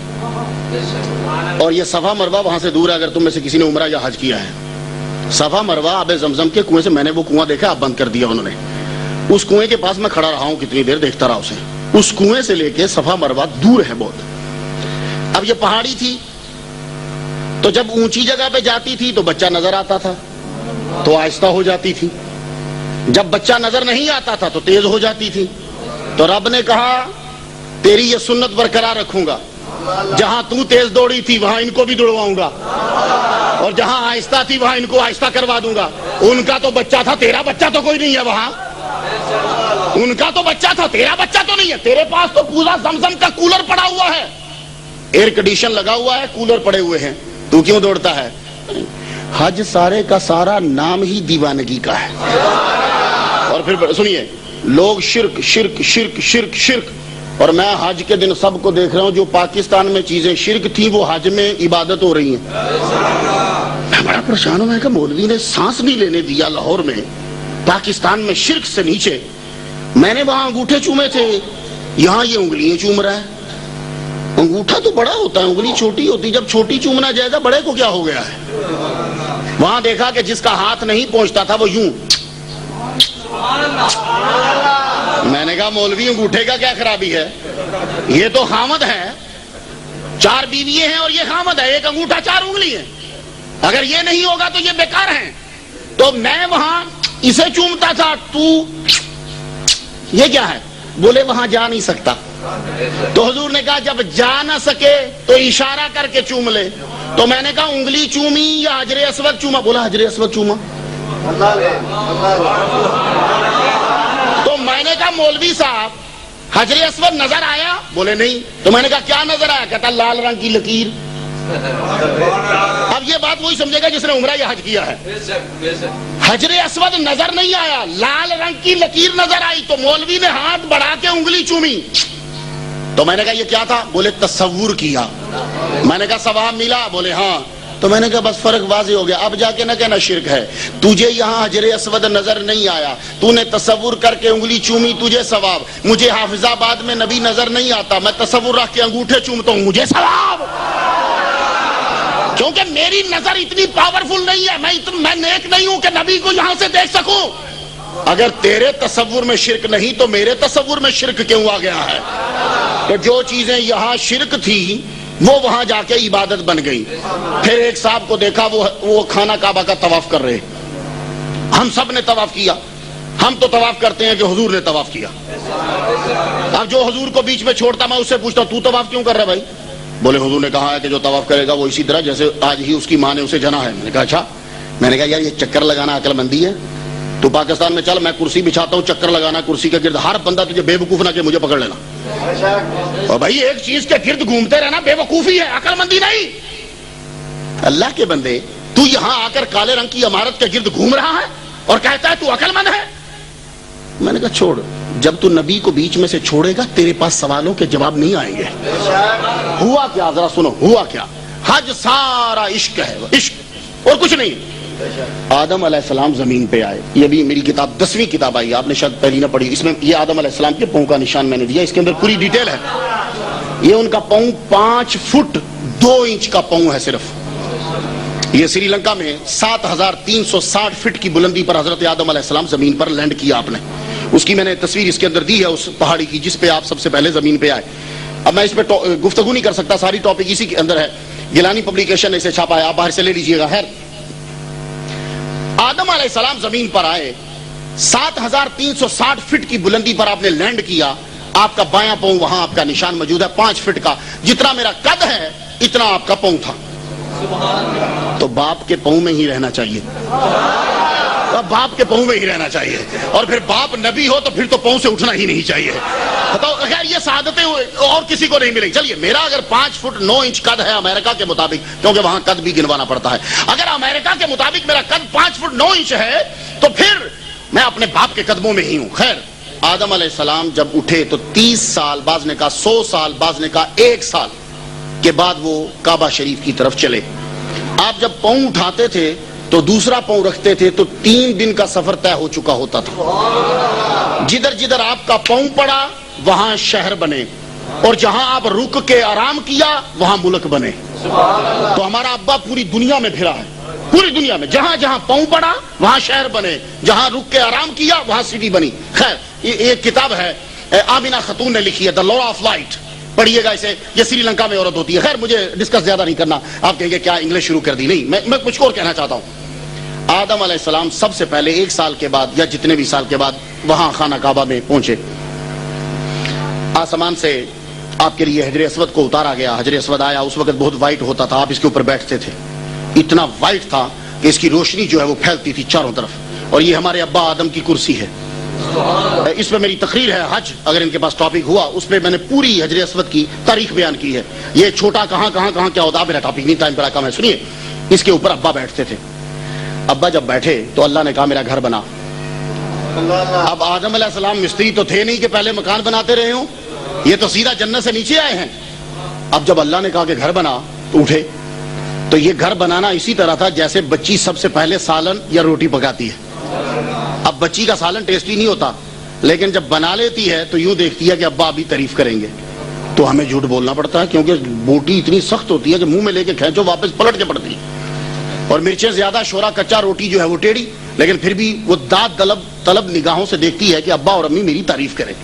اور یہ صفا مروہ وہاں سے دور ہے۔ اگر تم میں سے کسی نے عمرہ یا حج کیا ہے، صفا مروہ آب زمزم کے کنویں سے، میں نے وہ کنواں دیکھا، اب بند کر دیا انہوں نے۔ اس کنویں کے پاس میں کھڑا رہا ہوں کتنی دیر، دیکھتا رہا اسے۔ اس کنویں سے لے کے صفا مروہ دور ہے بہت۔ اب یہ پہاڑی تھی تو جب اونچی جگہ پہ جاتی تھی تو بچہ نظر آتا تھا تو آہستہ ہو جاتی تھی، جب بچہ نظر نہیں آتا تھا تو تیز ہو جاتی تھی۔ تو رب نے کہا تیری یہ سنت برقرار رکھوں گا، جہاں تو تیز دوڑی تھی وہاں ان کو بھی دوڑواؤں گا، اور جہاں آہستہ تھی وہاں ان کو آہستہ کروا دوں گا۔ ان کا تو بچہ تھا، تیرا بچہ تو کوئی نہیں ہے وہاں۔ ان کا تو بچہ تھا، تیرا بچہ تو نہیں ہے۔ تیرے پاس تو پورا زمزم کا کولر پڑا ہوا ہے، ایئر کنڈیشن لگا ہوا ہے، کولر پڑے ہوئے ہیں، تو کیوں دوڑتا ہے؟ حج سارے کا سارا نام ہی دیوانگی کا ہے۔ اور پھر سنیے، لوگ شرک شرک شرک شرک شرک، اور میں حج کے دن سب کو دیکھ رہا ہوں جو پاکستان میں چیزیں شرک تھیں وہ حج میں عبادت ہو رہی ہیں۔ میں بڑا پریشان ہوں، میں کہ مولوی نے سانس نہیں لینے دیا لاہور میں، پاکستان میں شرک سے نیچے۔ میں نے وہاں انگوٹھے چومے تھے، یہاں یہ انگلیاں چوم رہا ہے. انگوٹھا تو بڑا ہوتا ہے, انگلی چھوٹی ہوتی, جب چھوٹی چومنا جائے گا بڑے کو کیا ہو گیا ہے. وہاں دیکھا کہ جس کا ہاتھ نہیں پہنچتا تھا وہ یوں. میں نے کہا مولوی انگوٹھے کا کیا خرابی ہے, یہ تو خامد ہے, 4 بیوییں ہیں اور یہ خامد ہے, ایک انگوٹھا 4 انگلی ہے, اگر یہ نہیں ہوگا تو یہ بیکار ہیں. تو میں وہاں اسے چومتا تھا, تو یہ کیا ہے, بولے وہاں جا نہیں سکتا. تو حضور نے کہا جب جا نہ سکے تو اشارہ کر کے چوم لے. تو میں نے کہا انگلی چومی یا حجر اسود چوما, بولا حجر اسود چوما. تو میں نے کہا مولوی صاحب حجر اسود نظر آیا, بولے نہیں. تو میں نے کہا کیا نظر آیا, کہتا لال رنگ کی لکیر. اب یہ بات وہی سمجھے گا جس نے عمرہ یا حج کیا ہے. حجر اسود نظر نہیں آیا, لال رنگ کی لکیر نظر آئی. تو مولوی نے ہاتھ بڑھا کے انگلی چومی. تو میں نے کہا یہ کیا تھا, بولے تصور کیا. میں نے کہا ثواب ملا, بولے ہاں. تو میں نے کہا بس فرق واضح ہو گیا, اب جا کے نہ کہنا شرک ہے. تجھے یہاں حجر اسود نظر نہیں آیا, تو نے تصور کر کے انگلی چومی, تجھے ثواب. مجھے حافظ آباد میں نبی نظر نہیں آتا, میں تصور رکھ کے انگوٹھے چومتا ہوں, مجھے ثواب. کیونکہ میری نظر اتنی پاورفل نہیں ہے, میں نیک نہیں ہوں کہ نبی کو یہاں سے دیکھ سکوں. اگر تیرے تصور میں شرک نہیں تو میرے تصور میں شرک کیوں آ گیا ہے. کہ جو چیزیں یہاں شرک تھی وہ وہاں جا کے عبادت بن گئی. پھر ایک صاحب کو دیکھا وہ خانہ کعبہ کا طواف کر رہے. ہم سب نے طواف کیا, ہم تو طواف کرتے ہیں کہ حضور نے طواف کیا. اب جو حضور کو بیچ میں چھوڑتا میں اس سے پوچھتا تو طواف کیوں کر رہا بھائی, بولے حضور نے کہا ہے کہ جو طواف کرے گا وہ اسی طرح جیسے آج ہی اس کی ماں نے اسے جنا ہے. میں نے کہا اچھا. میں نے کہا یار یہ چکر لگانا عقل مندی ہے. تو پاکستان میں چل, میں کرسی بچھاتا ہوں, چکر لگانا کرسی کے گرد, ہر بندہ تجھے بے وقوف نہ کہ مجھے پکڑ لینا. اور بھائی ایک چیز کے گرد گھومتے رہنا بے وقوفی ہے, عقل مندی نہیں. اللہ کے بندے, تو یہاں آ کر کالے رنگ کی عمارت کے گرد گھوم رہا ہے اور کہتا ہے تو عقل مند ہے. میں نے کہا چھوڑ, جب تو نبی کو بیچ میں سے چھوڑے گا تیرے پاس سوالوں کے جواب نہیں آئیں گے. ہوا کیا, ذرا سنو ہوا کیا. حج سارا عشق ہے, عشق اور کچھ نہیں. آدم علیہ السلام زمین پہ آئے, یہ بھی میری کتاب 10ویں کتاب آئی, آپ نے شاید پہلی نہ پڑھی. اس میں یہ آدم علیہ السلام کے پاؤں کا نشان میں نے دیا, اس کے اندر پوری ڈیٹیل ہے. یہ ان کا پاؤں 5 فٹ 2 انچ کا پاؤں ہے صرف. یہ سری لنکا میں 7360 فٹ کی بلندی پر حضرت آدم علیہ السلام زمین پر لینڈ کیا آپ نے. اس کی میں نے تصویر اس کے اندر دی ہے, اس پہاڑی کی جس پہ آپ سب سے پہلے زمین پہ آئے. اب میں اس پہ گفتگو نہیں کر سکتا, ساری ٹاپک اسی کے اندر ہے. گیلانی پبلیکیشن نے اسے چھاپا ہے, آپ باہر سے لے لیجئے گا. خیر, آدم علیہ السلام زمین پر آئے, 7360 فٹ کی بلندی پر آپ نے لینڈ کیا. آپ کا بایاں پاؤں وہاں آپ کا نشان موجود ہے 5 فٹ کا. جتنا میرا قد ہے اتنا آپ کا پاؤں تھا. تو باپ کے پاؤں میں ہی رہنا چاہیے, باپ کے پاؤں میں ہی رہنا چاہیے. اور پھر باپ نبی ہو تو پھر تو پاؤں سے اٹھنا ہی نہیں چاہیے. بتاؤ, خیر یہ سعادتیں اور کسی کو نہیں ملیں. چلیے, میرا اگر 5 فٹ 9 انچ قد ہے امریکہ کے مطابق, کیونکہ وہاں قد بھی گنوانا پڑتا ہے, اگر امریکہ کے مطابق میرا قد 5 فٹ 9 انچ ہے تو پھر میں اپنے باپ کے قدموں میں ہی ہوں. خیر, آدم علیہ السلام جب اٹھے تو 30 سال, بعض نے کہا 100 سال, بعض نے کہا 1 سال کے بعد وہ کعبہ شریف کی طرف چلے. آپ جب پاؤں اٹھاتے تھے تو دوسرا پاؤں رکھتے تھے تو 3 دن کا سفر طے ہو چکا ہوتا تھا. جدھر جدھر آپ کا پاؤں پڑا وہاں شہر بنے, اور جہاں آپ رک کے آرام کیا وہاں ملک بنے. تو ہمارا ابا پوری دنیا میں پھرا ہے, پوری دنیا میں جہاں جہاں پاؤں پڑا وہاں شہر بنے, جہاں رک کے آرام کیا وہاں سٹی بنی. خیر, یہ کتاب ہے آمینہ خاتون نے لکھی ہے, دا لا آف لائٹ, پڑھیے گا اسے. یہ سری لنکا میں عورت ہوتی ہے. خیر, مجھے ڈسکس زیادہ نہیں کرنا, آپ کہیں گے کیا انگلش شروع کر دی. نہیں, میں کچھ اور کہنا چاہتا ہوں. آدم علیہ السلام سب سے پہلے 1 سال کے بعد یا جتنے بھی سال کے بعد وہاں خانہ کعبہ میں پہنچے. آسمان سے آپ کے لیے حجر اسود کو اتارا گیا. حجر اسود آیا, اس وقت بہت وائٹ ہوتا تھا, آپ اس کے اوپر بیٹھتے تھے, اتنا وائٹ تھا کہ اس کی روشنی جو ہے وہ پھیلتی تھی چاروں طرف. اور یہ ہمارے ابا آدم کی کرسی ہے. اس پہ میری تقریر ہے حج, اگر ان کے پاس ٹاپک ہوا اس پہ میں نے پوری حجر اسود کی تاریخ بیان کی ہے. یہ چھوٹا کہاں کیا ہوتا, میرا ٹاپک نہیں, ٹائم بڑا کم ہے. سنیے, اس کے اوپر ابا بیٹھتے تھے. ابا جب بیٹھے تو اللہ نے کہا میرا گھر بنا. اب آدم علیہ السلام مستری تو تھے نہیں کہ پہلے مکان بناتے رہے ہوں, یہ تو سیدھا جنت سے نیچے آئے ہیں. اب جب اللہ نے کہا کہ گھر بنا تو اٹھے. تو یہ گھر بنانا اسی طرح تھا جیسے بچی سب سے پہلے سالن یا روٹی پکاتی ہے. اب بچی کا سالن ٹیسٹی نہیں ہوتا, لیکن جب بنا لیتی ہے تو یوں دیکھتی ہے کہ ابا بھی تعریف کریں گے، تو ہمیں جھوٹ بولنا پڑتا ہے، کیونکہ بوٹی اتنی سخت ہوتی ہے کہ منہ میں لے کے کھینچو واپس پلٹ کے پڑتی ہے، اور مرچیں زیادہ، شورا کچا، روٹی جو ہے وہ ٹیڑھی، لیکن پھر بھی وہ داد طلب نگاہوں سے دیکھتی ہے کہ ابا اور امی میری تعریف کریں۔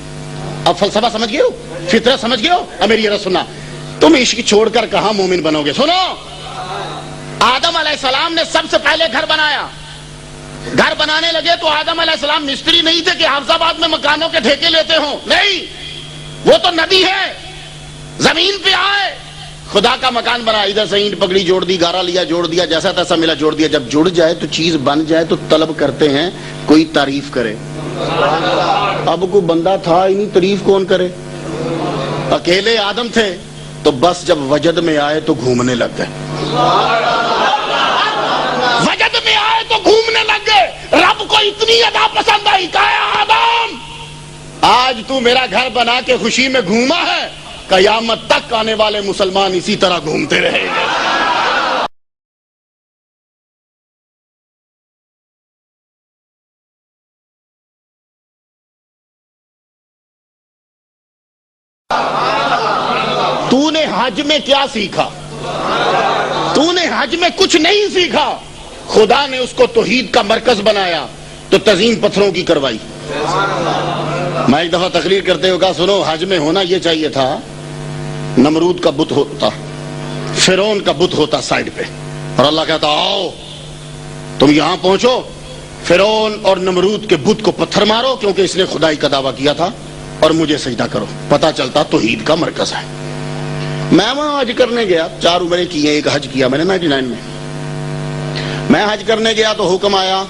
اب فلسفہ سمجھ گئے ہو، فطرت سمجھ گئے ہو؟ اب میری یہ سننا، تم عشق چھوڑ کر کہاں مومن بنو گے؟ سنو، آدم علیہ السلام نے سب سے پہلے گھر بنایا، گھر بنانے لگے تو آدم علیہ السلام مستری نہیں تھے کہ حافظ آباد میں مکانوں کے ٹھیکے لیتے ہوں، نہیں، وہ تو نبی ہے، زمین پہ آئے، خدا کا مکان بنا، ادھر سے اینٹ پکڑی جوڑ دی، گارا لیا جوڑ دیا، جیسا تیسا ملا جوڑ دیا۔ جب جڑ جائے تو چیز بن جائے تو طلب کرتے ہیں کوئی تعریف کرے۔ اب کوئی بندہ تھا ہی نہیں، تعریف کون کرے؟ اکیلے آدم تھے تو بس جب وجد میں آئے تو گھومنے لگ گئے، وجد میں آئے تو گھومنے لگ گئے۔ رب کو اتنی ادا پسند آئی، کہا آدم آج تو میرا گھر بنا کے خوشی میں گھوما ہے، قیامت تک آنے والے مسلمان اسی طرح گھومتے رہیں گے۔ تو نے حج میں کیا سیکھا؟ تو نے حج میں کچھ نہیں سیکھا۔ خدا نے اس کو توحید کا مرکز بنایا تو تزئین پتھروں کی کروائی۔ میں ایک دفعہ تقریر کرتے ہوئے کہا، سنو، حج میں ہونا یہ چاہیے تھا نمرود کا بت ہوتا، فرعون کا بت ہوتا سائڈ پہ، اور اللہ کہتا آؤ تم یہاں پہنچو، فرعون اور نمرود کے بت کو پتھر مارو کیونکہ اس نے خدائی کا دعویٰ کیا تھا، اور مجھے سجدہ کرو۔ پتہ چلتا توحید کا مرکز ہے۔ میں وہاں حج کرنے گیا، 4 عمریں کی ہیں، ایک حج کیا میں نے 99 میں۔ میں حج کرنے گیا تو حکم آیا،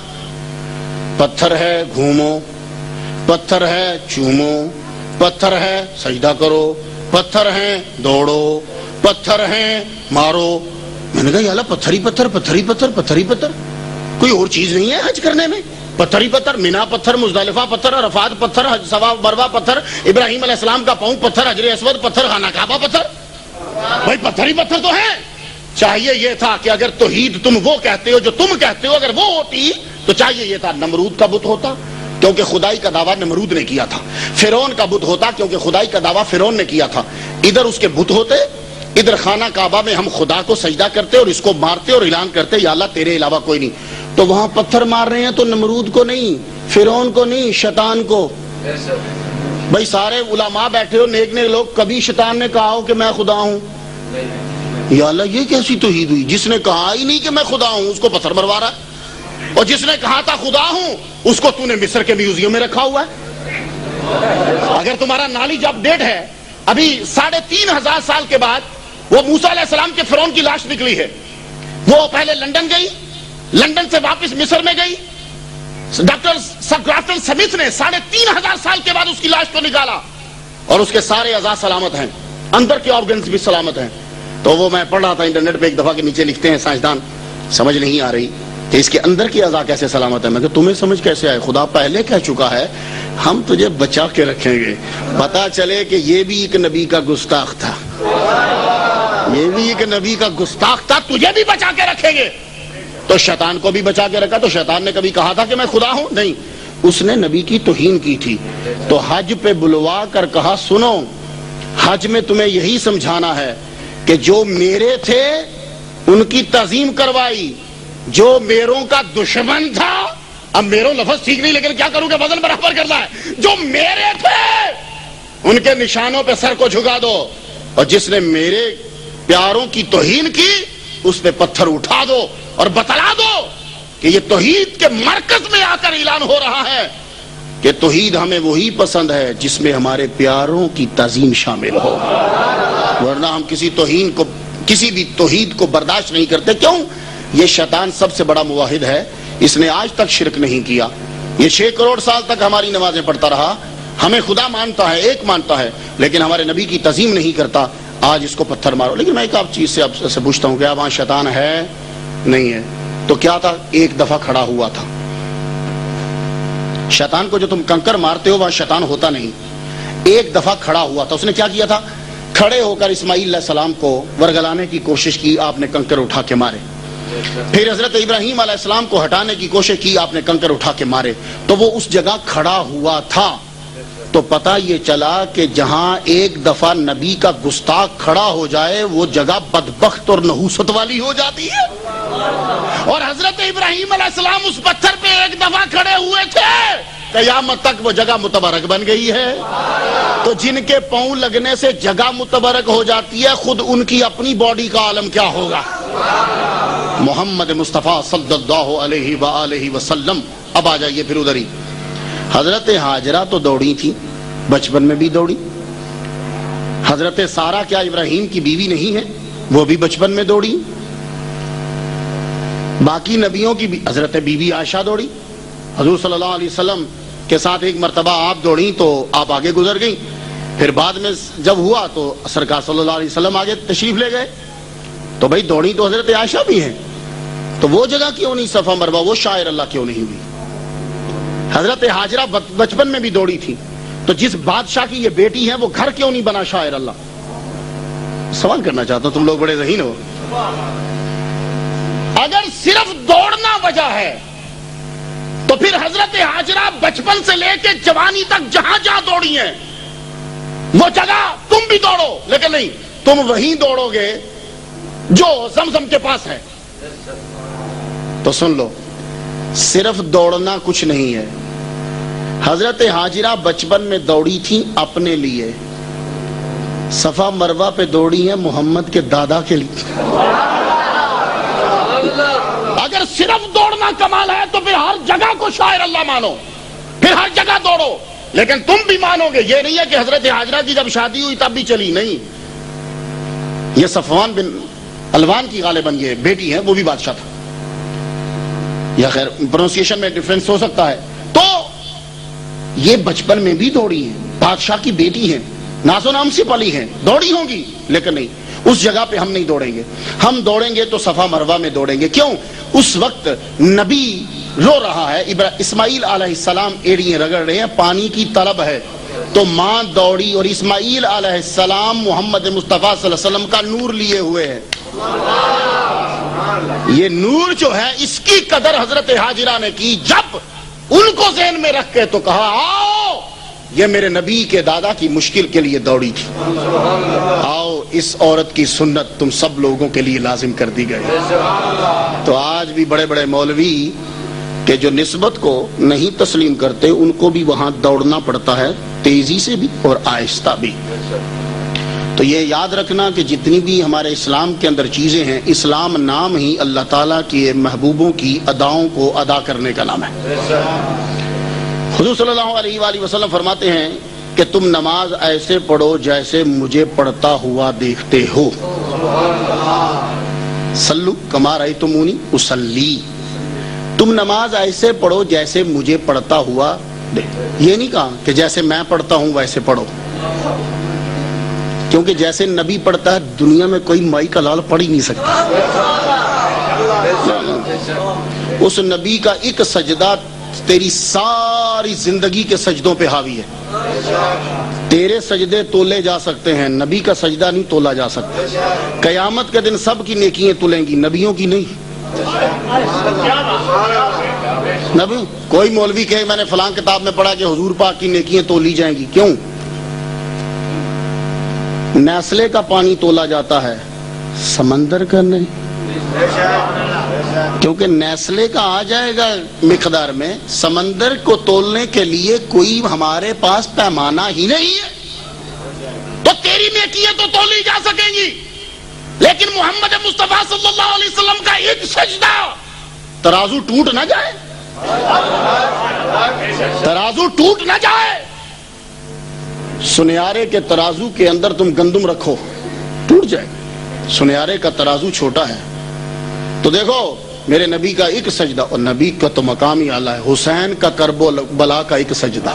پتھر ہے گھومو، پتھر ہے چومو، پتھر ہے سجدہ کرو، پتھر ہیں دوڑو، پتھر ہیں مارو۔ میں نے کہا یا اللہ، پتھر ہی پتھر، پتھر ہی پتھر، پتھر ہی پتھر، کوئی اور چیز نہیں ہے حج کرنے میں؟ پتھر ہی پتھر، مینا پتھر، مزدلفہ پتھر، عرفات پتھر، حج صفا مروہ پتھر، ابراہیم علیہ السلام کا پاؤں پتھر، حجر اسود پتھر، خانہ کعبہ پتھر، بھائی پتھر ہی پتھر تو ہے۔ چاہیے یہ تھا کہ اگر توحید تم وہ کہتے ہو جو تم کہتے ہو، اگر وہ ہوتی تو چاہیے یہ تھا نمرود کا بت ہوتا کیونکہ خدائی کا دعویٰ نمرود نے کیا تھا، فرعون کا بت ہوتا کیونکہ خدائی کا دعویٰ فرعون نے کیا تھا، ادھر اس کے بت ہوتے، ادھر خانہ کعبہ میں ہم خدا کو سجدہ کرتے اور اس کو مارتے اور اعلان کرتے یا اللہ تیرے علاوہ کوئی نہیں۔ تو وہاں پتھر مار رہے ہیں تو نمرود کو نہیں، فرعون کو نہیں، شیطان کو۔ بھائی سارے علماء بیٹھے ہو، نیک نیک لوگ، کبھی شیطان نے کہا ہو کہ میں خدا ہوں؟ یا اللہ یہ کیسی توحید ہوئی؟ جس نے کہا ہی نہیں کہ میں خدا ہوں اس کو پتھر مروا رہا ہے، اور جس نے کہا تھا خدا ہوں اس کو تو نے مصر کے میوزیم میں رکھا ہوا ہے۔ اگر تمہارا نالج اپ ڈیٹ ہے، ابھی 3500 سال کے بعد وہ موسیٰ علیہ السلام کے فرعون کی لاش نکلی ہے، وہ پہلے لندن گئی، لندن سے واپس مصر میں گئی، ڈاکٹر سر گرافٹن سمتھ نے 3500 سال کے بعد اس کی لاش کو نکالا، اور اس کے سارے اعضاء سلامت ہیں، اندر کے آرگنز بھی سلامت ہیں۔ تو وہ میں پڑھ رہا تھا انٹرنیٹ پہ، ایک دفعہ کے نیچے لکھتے ہیں سائنسدان، سمجھ نہیں آ رہی کہ اس کے اندر کی اعضاء کیسے سلامت ہے۔ میں کہ تمہیں سمجھ کیسے آئے؟ خدا پہلے کہہ چکا ہے ہم تجھے بچا کے رکھیں گے، پتا چلے کہ یہ بھی ایک نبی کا گستاخ تھا، یہ بھی ایک نبی کا گستاخ تھا، تجھے بھی بچا کے رکھیں گے۔ تو شیطان کو بھی بچا کے رکھا۔ تو شیطان نے کبھی کہا تھا کہ میں خدا ہوں؟ نہیں، اس نے نبی کی توہین کی تھی۔ تو حج پہ بلوا کر کہا سنو، حج میں تمہیں یہی سمجھانا ہے کہ جو میرے تھے ان کی تعظیم کروائی، جو میروں کا دشمن تھا، اب میروں لفظ ٹھیک نہیں لیکن کیا کروں کہ وزن برابر کرنا ہے، جو میرے تھے ان کے نشانوں پہ سر کو جھکا دو، اور جس نے میرے پیاروں کی توہین کی اس پہ پتھر اٹھا دو، اور بتلا دو کہ یہ توحید کے مرکز میں آ کر اعلان ہو رہا ہے کہ توحید ہمیں وہی پسند ہے جس میں ہمارے پیاروں کی تعظیم شامل ہو، ورنہ ہم کسی بھی توحید کو برداشت نہیں کرتے۔ کیوں؟ یہ شیطان سب سے بڑا موحد ہے، اس نے آج تک شرک نہیں کیا، یہ 6 کروڑ سال تک ہماری نمازیں پڑھتا رہا، ہمیں خدا مانتا ہے، ایک مانتا ہے، لیکن ہمارے نبی کی تعظیم نہیں کرتا، آج اس کو پتھر مارو۔ لیکن میں ایک آپ چیز سے آپ سے پوچھتا ہوں کہ وہاں شیطان ہے نہیں ہے؟ تو کیا تھا؟ ایک دفعہ کھڑا ہوا تھا۔ شیطان کو جو تم کنکر مارتے ہو وہاں شیطان ہوتا نہیں، ایک دفعہ کھڑا ہوا تھا۔ اس نے کیا کیا تھا؟ کھڑے ہو کر اسماعیل علیہ السلام کو ورگلانے کی کوشش کی، آپ نے کنکر اٹھا کے مارے۔ پھر حضرت ابراہیم علیہ السلام کو ہٹانے کی کوشش کی، آپ نے کنکر اٹھا کے مارے۔ تو وہ اس جگہ کھڑا ہوا تھا، تو پتہ یہ چلا کہ جہاں ایک دفعہ نبی کا گستاخ کھڑا ہو جائے وہ جگہ بدبخت اور نحوست والی ہو جاتی ہے. اور حضرت ابراہیم علیہ السلام اس پتھر پہ ایک دفعہ کھڑے ہوئے تھے، قیامت تک وہ جگہ متبرک بن گئی ہے. تو جن کے پاؤں لگنے سے جگہ متبرک ہو جاتی ہے، خود ان کی اپنی باڈی کا عالم کیا ہوگا. محمد مصطفیٰ صلی اللہ علیہ وآلہ وسلم. اب آ جائیے پھر ادھر ہی. حضرت ہاجرہ تو دوڑی تھی، بچپن میں بھی دوڑی. حضرت سارہ کیا ابراہیم کی بیوی نہیں ہے؟ وہ بھی بچپن میں دوڑی. باقی نبیوں کی بھی، حضرت بی بی عائشہ دوڑی. حضور صلی اللہ علیہ وسلم کے ساتھ ایک مرتبہ آپ دوڑیں تو آپ آگے گزر گئیں، پھر بعد میں جب ہوا تو سرکار صلی اللہ علیہ وسلم آگے تشریف لے گئے. تو بھائی دوڑی تو حضرت عائشہ بھی ہیں، تو وہ جگہ کیوں نہیں صفا مروہ، وہ شاعر اللہ کیوں نہیں ہوئی؟ حضرت ہاجرہ بچپن میں بھی دوڑی تھی، تو جس بادشاہ کی یہ بیٹی ہے وہ گھر کیوں نہیں بنا شاعر اللہ؟ سوال کرنا چاہتا ہوں، تم لوگ بڑے ذہین ہو. اگر صرف دوڑنا وجہ ہے تو پھر حضرت ہاجرہ بچپن سے لے کے جوانی تک جہاں جہاں دوڑی ہیں وہ جگہ تم بھی دوڑو، لیکن نہیں، تم وہیں دوڑو گے جو زمزم کے پاس ہے. تو سن لو، صرف دوڑنا کچھ نہیں ہے. حضرت ہاجرہ بچپن میں دوڑی تھی اپنے لیے، صفا مروہ پہ دوڑی ہے محمد کے دادا کے لیے. اگر صرف دوڑنا کمال ہے تو پھر ہر جگہ کو شاعر اللہ مانو، پھر ہر جگہ دوڑو. لیکن تم بھی مانو گے، یہ نہیں ہے کہ حضرت ہاجرہ کی جب شادی ہوئی تب بھی چلی، نہیں. یہ صفوان بن الوان کی غالباً یہ بیٹی ہے، وہ بھی بادشاہ تھا، یا خیر پروننسیشن میں ڈیفرنس ہو سکتا ہے. تو یہ بچپن میں بھی دوڑی ہیں، بادشاہ کی بیٹی ہیں، ناز و نام سے پلی ہیں، دوڑی ہوں گی. لیکن نہیں، اس جگہ پہ ہم نہیں دوڑیں گے. ہم دوڑیں گے تو صفا مروہ میں دوڑیں گے. کیوں؟ اس وقت نبی رو رہا ہے، اسماعیل علیہ السلام ایڑیاں رگڑ رہے ہیں، پانی کی طلب ہے. تو ماں دوڑی اور اسماعیل علیہ السلام محمد مصطفیٰ صلی اللہ علیہ وسلم کا نور لیے ہوئے ہیں. یہ نور جو ہے اس کی قدر حضرت ہاجرہ نے کی. جب ان کو ذہن میں رکھ کے تو کہا آؤ، یہ میرے نبی کے دادا کی مشکل کے لیے دوڑی تھی، آؤ اس عورت کی سنت تم سب لوگوں کے لیے لازم کر دی گئی. تو آج بھی بڑے بڑے مولوی کہ جو نسبت کو نہیں تسلیم کرتے ان کو بھی وہاں دوڑنا پڑتا ہے، تیزی سے بھی اور آہستہ بھی. تو یہ یاد رکھنا کہ جتنی بھی ہمارے اسلام کے اندر چیزیں ہیں، اسلام نام ہی اللہ تعالیٰ کے محبوبوں کی اداؤں کو ادا کرنے کا نام ہے. حضور صلی اللہ علیہ وآلہ وسلم فرماتے ہیں کہ تم نماز ایسے پڑھو جیسے مجھے پڑھتا ہوا دیکھتے ہو. صلو کما رأیتمونی اصلی. تم نماز ایسے پڑھو جیسے مجھے پڑھتا ہوا یہ نہیں کہا کہ جیسے میں پڑھتا ہوں ویسے پڑھو، کیونکہ جیسے نبی پڑھتا ہے دنیا میں کوئی مائی کا لال پڑھ ہی نہیں سکتا. اس نبی کا ایک سجدہ تیری ساری زندگی کے سجدوں پہ حاوی ہے. تیرے سجدے تولے جا سکتے ہیں، نبی کا سجدہ نہیں تولا جا سکتا. قیامت کے دن سب کی نیکیاں تلیں گی، نبیوں کی نہیں. نبی کوئی مولوی کہے میں نے فلاں کتاب میں پڑھا کہ حضور پاک کی نیکیاں تولی جائیں گی، کیوں؟ نیسلے کا پانی تولا جاتا ہے، سمندر کا نہیں، کیونکہ نیسلے کا آ جائے گا مقدار میں. سمندر کو تولنے کے لیے کوئی ہمارے پاس پیمانہ ہی نہیں ہے. تو تیری نیکیاں تو تولی جا سکیں گی، لیکن محمد مصطفیٰ صلی اللہ علیہ وسلم کا ایک سجدہ ترازو ٹوٹ نہ جائے، ترازو ٹوٹ نہ جائے. سنیارے کے ترازو کے اندر تم گندم رکھو ٹوٹ جائے گا، سنیارے کا ترازو چھوٹا ہے. تو دیکھو میرے نبی کا ایک سجدہ، اور نبی کا تو مقام ہی اعلیٰ ہے. حسین کا کرب و بلا کا ایک سجدہ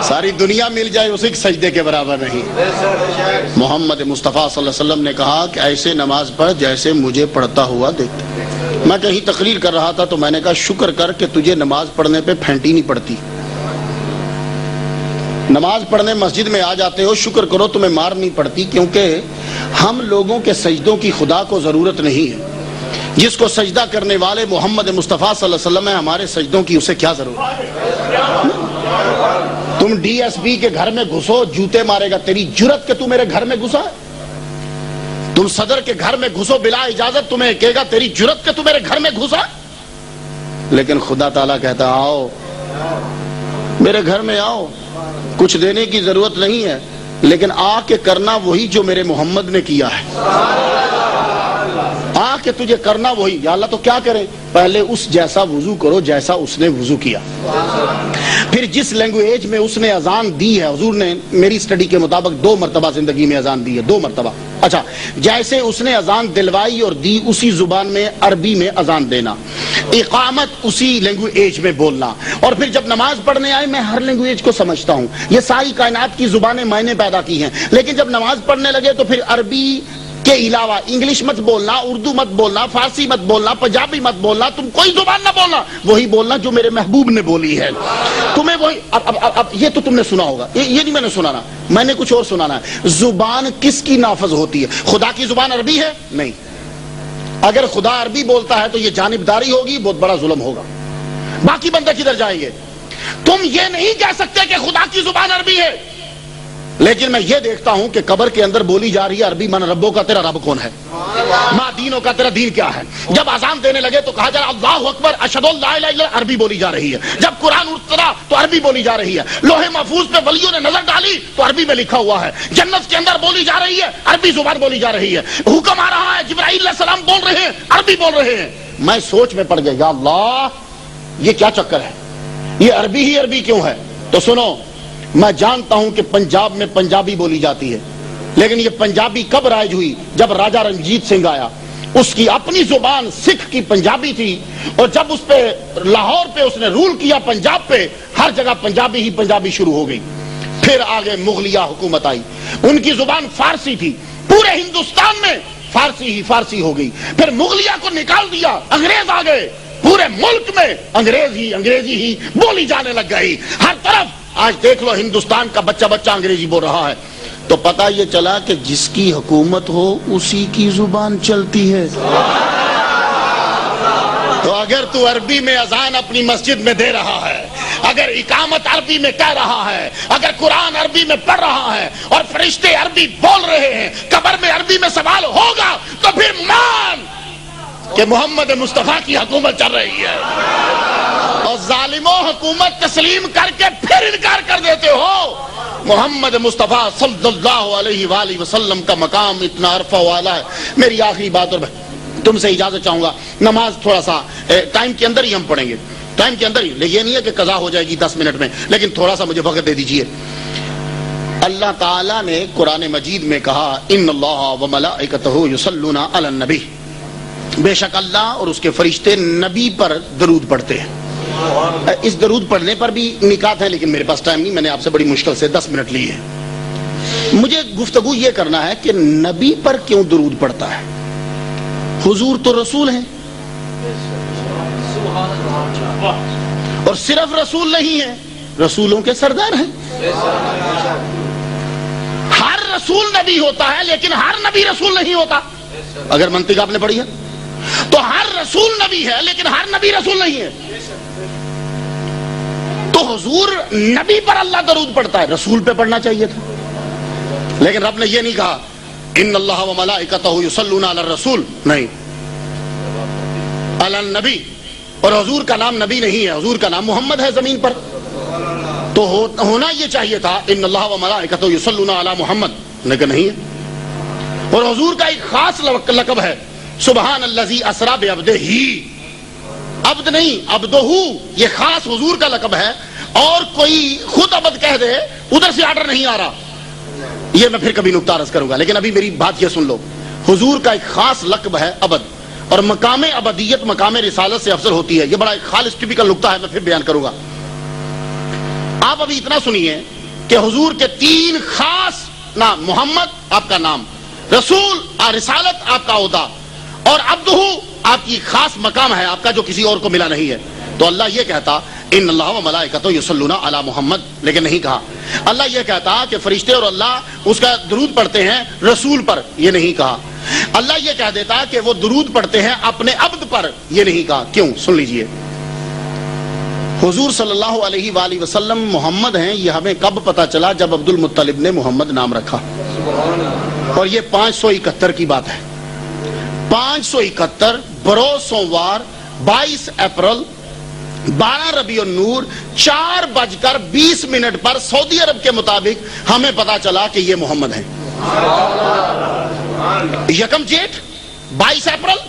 ساری دنیا مل جائے اس ایک سجدے کے برابر نہیں. محمد مصطفیٰ صلی اللہ علیہ وسلم نے کہا کہ ایسے نماز پڑھ جیسے مجھے پڑھتا ہوا دیکھتے. میں کہیں تقریر کر رہا تھا تو میں نے کہا شکر کر کہ تجھے نماز پڑھنے پہ پھینٹی نہیں پڑتی. نماز پڑھنے مسجد میں آ جاتے ہو، شکر کرو تمہیں مار نہیں پڑتی، کیونکہ ہم لوگوں کے سجدوں کی خدا کو ضرورت نہیں ہے. جس کو سجدہ کرنے والے محمد مصطفیٰ صلی اللہ علیہ وسلم ہے، ہمارے سجدوں کی اسے کیا ضرورت ہے؟ تم ڈی ایس پی کے گھر میں گھسو جوتے مارے گا، تیری جرت کہ تو میرے گھر میں گھسا ہے؟ تم صدر کے گھر میں گھسو بلا اجازت، تمہیں کہے گا تیری جرت کہ تو میرے گھر میں گھسا؟ لیکن خدا تعالیٰ کہتا آؤ میرے گھر میں آؤ، کچھ دینے کی ضرورت نہیں ہے، لیکن آ کے کرنا وہی جو میرے محمد نے کیا ہے، آ کے تجھے کرنا وہی۔ یا اللہ تو کیا کریں؟ پہلے اس جیسا وضو کرو جیسا اس نے وضو کیا، پھر جس لینگویج میں اس نے اذان دی ہے، حضور نے میری سٹڈی کے مطابق 2 مرتبہ زندگی میں اذان دی ہے، 2 مرتبہ۔ اچھا، جیسے اس نے اذان دلوائی اور دی اسی زبان میں عربی میں اذان دینا، اقامت اسی لینگویج میں بولنا، اور پھر جب نماز پڑھنے آئے میں ہر لینگویج کو سمجھتا ہوں، یہ ساری کائنات کی زبانیں میں نے پیدا کی ہیں، لیکن جب نماز پڑھنے لگے تو پھر عربی کے علاوہ انگلش مت بولنا، اردو مت بولنا، فارسی مت بولنا، پنجابی مت بولنا، تم کوئی زبان نہ بولنا، وہی بولنا جو میرے محبوب نے بولی ہے تمہیں وہی۔ اب یہ تو تم نے سنا ہوگا، یہ نہیں میں نے سنانا، میں نے کچھ اور سنانا ہے۔ زبان کس کی نافذ ہوتی ہے؟ خدا کی زبان عربی ہے؟ نہیں۔ اگر خدا عربی بولتا ہے تو یہ جانبداری ہوگی، بہت بڑا ظلم ہوگا، باقی بندے کدھر جائیں گے؟ تم یہ نہیں کہہ سکتے کہ خدا کی زبان عربی ہے، لیکن میں یہ دیکھتا ہوں کہ قبر کے اندر بولی جا رہی ہے عربی، من ربوں کا تیرا رب کون ہے، ماں دینوں کا تیرا دین کیا ہے۔ جب اذان دینے لگے تو کہا جا رہا اللہ اکبر اشہد ان لا الہ الا اللہ، عربی بولی جا رہی ہے۔ جب قرآن اترا تو عربی بولی جا رہی ہے۔ لوح محفوظ پہ ولیوں نے نظر ڈالی تو عربی میں لکھا ہوا ہے۔ جنت کے اندر بولی جا رہی ہے، عربی زبان بولی جا رہی ہے۔ حکم آ رہا ہے، جبرائیل علیہ السلام بول رہے ہیں، عربی بول رہے ہیں۔ میں سوچ میں پڑ گیا، یا اللہ یہ کیا چکر ہے، یہ عربی ہی عربی کیوں ہے؟ تو سنو، میں جانتا ہوں کہ پنجاب میں پنجابی بولی جاتی ہے، لیکن یہ پنجابی کب رائج ہوئی؟ جب راجہ رنجیت سنگھ آیا، اس کی اپنی زبان سکھ کی پنجابی تھی، اور جب اس پہ لاہور پہ اس نے رول کیا پنجاب پہ، ہر جگہ پنجابی ہی پنجابی شروع ہو گئی۔ پھر آگے مغلیہ حکومت آئی، ان کی زبان فارسی تھی، پورے ہندوستان میں فارسی ہی فارسی ہو گئی۔ پھر مغلیہ کو نکال دیا، انگریز آ گئے، پورے ملک میں انگریزی ہی بولی جانے لگ گئی ہر طرف۔ آج دیکھ لو ہندوستان کا بچہ بچہ انگریزی بول رہا ہے، تو پتہ یہ چلا کہ جس کی حکومت ہو اسی کی زبان چلتی ہے۔ تو اگر تو عربی میں اذان اپنی مسجد میں دے رہا ہے، اگر اقامت عربی میں کہہ رہا ہے، اگر قرآن عربی میں پڑھ رہا ہے، اور فرشتے عربی بول رہے ہیں، قبر میں عربی میں سوال ہوگا، تو پھر مان کہ محمد مصطفیٰ کی حکومت چل رہی ہے۔ اور ظالموں، حکومت تسلیم کر کے پھر انکار کر دیتے ہو۔ محمد مصطفیٰ صلی اللہ علیہ وآلہ وسلم کا مقام اتنا عرفہ والا ہے۔ میری آخری بات، اور تم سے اجازت چاہوں گا، نماز تھوڑا سا ٹائم کے اندر ہی ہم پڑھیں گے، ٹائم کے اندر ہی، یہ نہیں ہے کہ قضا ہو جائے گی 10 منٹ میں، لیکن تھوڑا سا مجھے وقت دے دیجئے۔ اللہ تعالیٰ نے قرآن مجید میں کہا ان اللہ وملائکتہ یصلون علی النبی، بے شک اللہ اور اس کے فرشتے نبی پر درود پڑھتے ہیں۔ اس درود پڑھنے پر بھی نکات ہیں، لیکن میرے پاس ٹائم نہیں، میں نے آپ سے بڑی مشکل سے 10 منٹ لی ہے۔ مجھے گفتگو یہ کرنا ہے کہ نبی پر کیوں درود پڑھتا ہے؟ حضور تو رسول ہیں، اور صرف رسول نہیں ہیں، رسولوں کے سردار ہیں۔ ہر رسول نبی ہوتا ہے، لیکن ہر نبی رسول نہیں ہوتا۔ اگر منطق آپ نے پڑھی ہے تو ہر رسول نبی ہے، لیکن ہر نبی رسول نہیں ہے۔ تو حضور نبی پر اللہ درود پڑھتا ہے، رسول پہ پڑھنا چاہیے تھا، لیکن رب نے یہ نہیں کہا ان اللہ وملائکتہ یصلون علی الرسول، نہیں، علی النبی۔ اور حضور کا نام نبی نہیں ہے، حضور کا نام محمد ہے زمین پر، تو ہونا یہ چاہیے تھا ان اللہ وملائکتہ یصلون علی محمد، لیکن نہیں ہے۔ اور حضور کا ایک خاص لقب ہے، سبحان الذی اسری بعبدہ، عبد نہیں عبدہ، یہ خاص حضور کا لقب ہے، اور کوئی خود عبد کہہ دے ادھر سے آرڈر نہیں آ رہا، یہ میں پھر کبھی نکتہ عرض کروں گا، لیکن ابھی میری بات یہ سن لو۔ حضور کا ایک خاص لقب ہے عبد، اور مقام عبدیت مقام رسالت سے افضل ہوتی ہے، یہ بڑا ایک خالص ٹپیکل نکتہ ہے، میں پھر بیان کروں گا۔ آپ ابھی اتنا سنیے کہ حضور کے 3 خاص نام، محمد آپ کا نام، رسول رسالت آپ کا عہدہ، اور عبدہ آپ کی خاص مقام ہے آپ کا جو کسی اور کو ملا نہیں ہے۔ تو اللہ یہ کہتا ان اللہ وملائکتہ یصلون علی محمد، لیکن نہیں کہا۔ اللہ یہ کہتا کہ فرشتے اور اللہ اس کا درود پڑھتے ہیں رسول پر، یہ نہیں کہا۔ اللہ یہ کہہ دیتا کہ وہ درود پڑھتے ہیں اپنے عبد پر، یہ نہیں کہا۔ کیوں؟ سن لیجئے، حضور صلی اللہ علیہ وآلہ وسلم محمد ہیں یہ ہمیں کب پتا چلا؟ جب عبد المطلب نے محمد نام رکھا، اور یہ 571 کی بات ہے۔ 571 بروز سوموار 22 اپریل 12 ربیع النور 4:20 پر سعودی عرب کے مطابق ہمیں پتا چلا کہ یہ محمد ہیں۔ یکم جیٹ 22 اپریل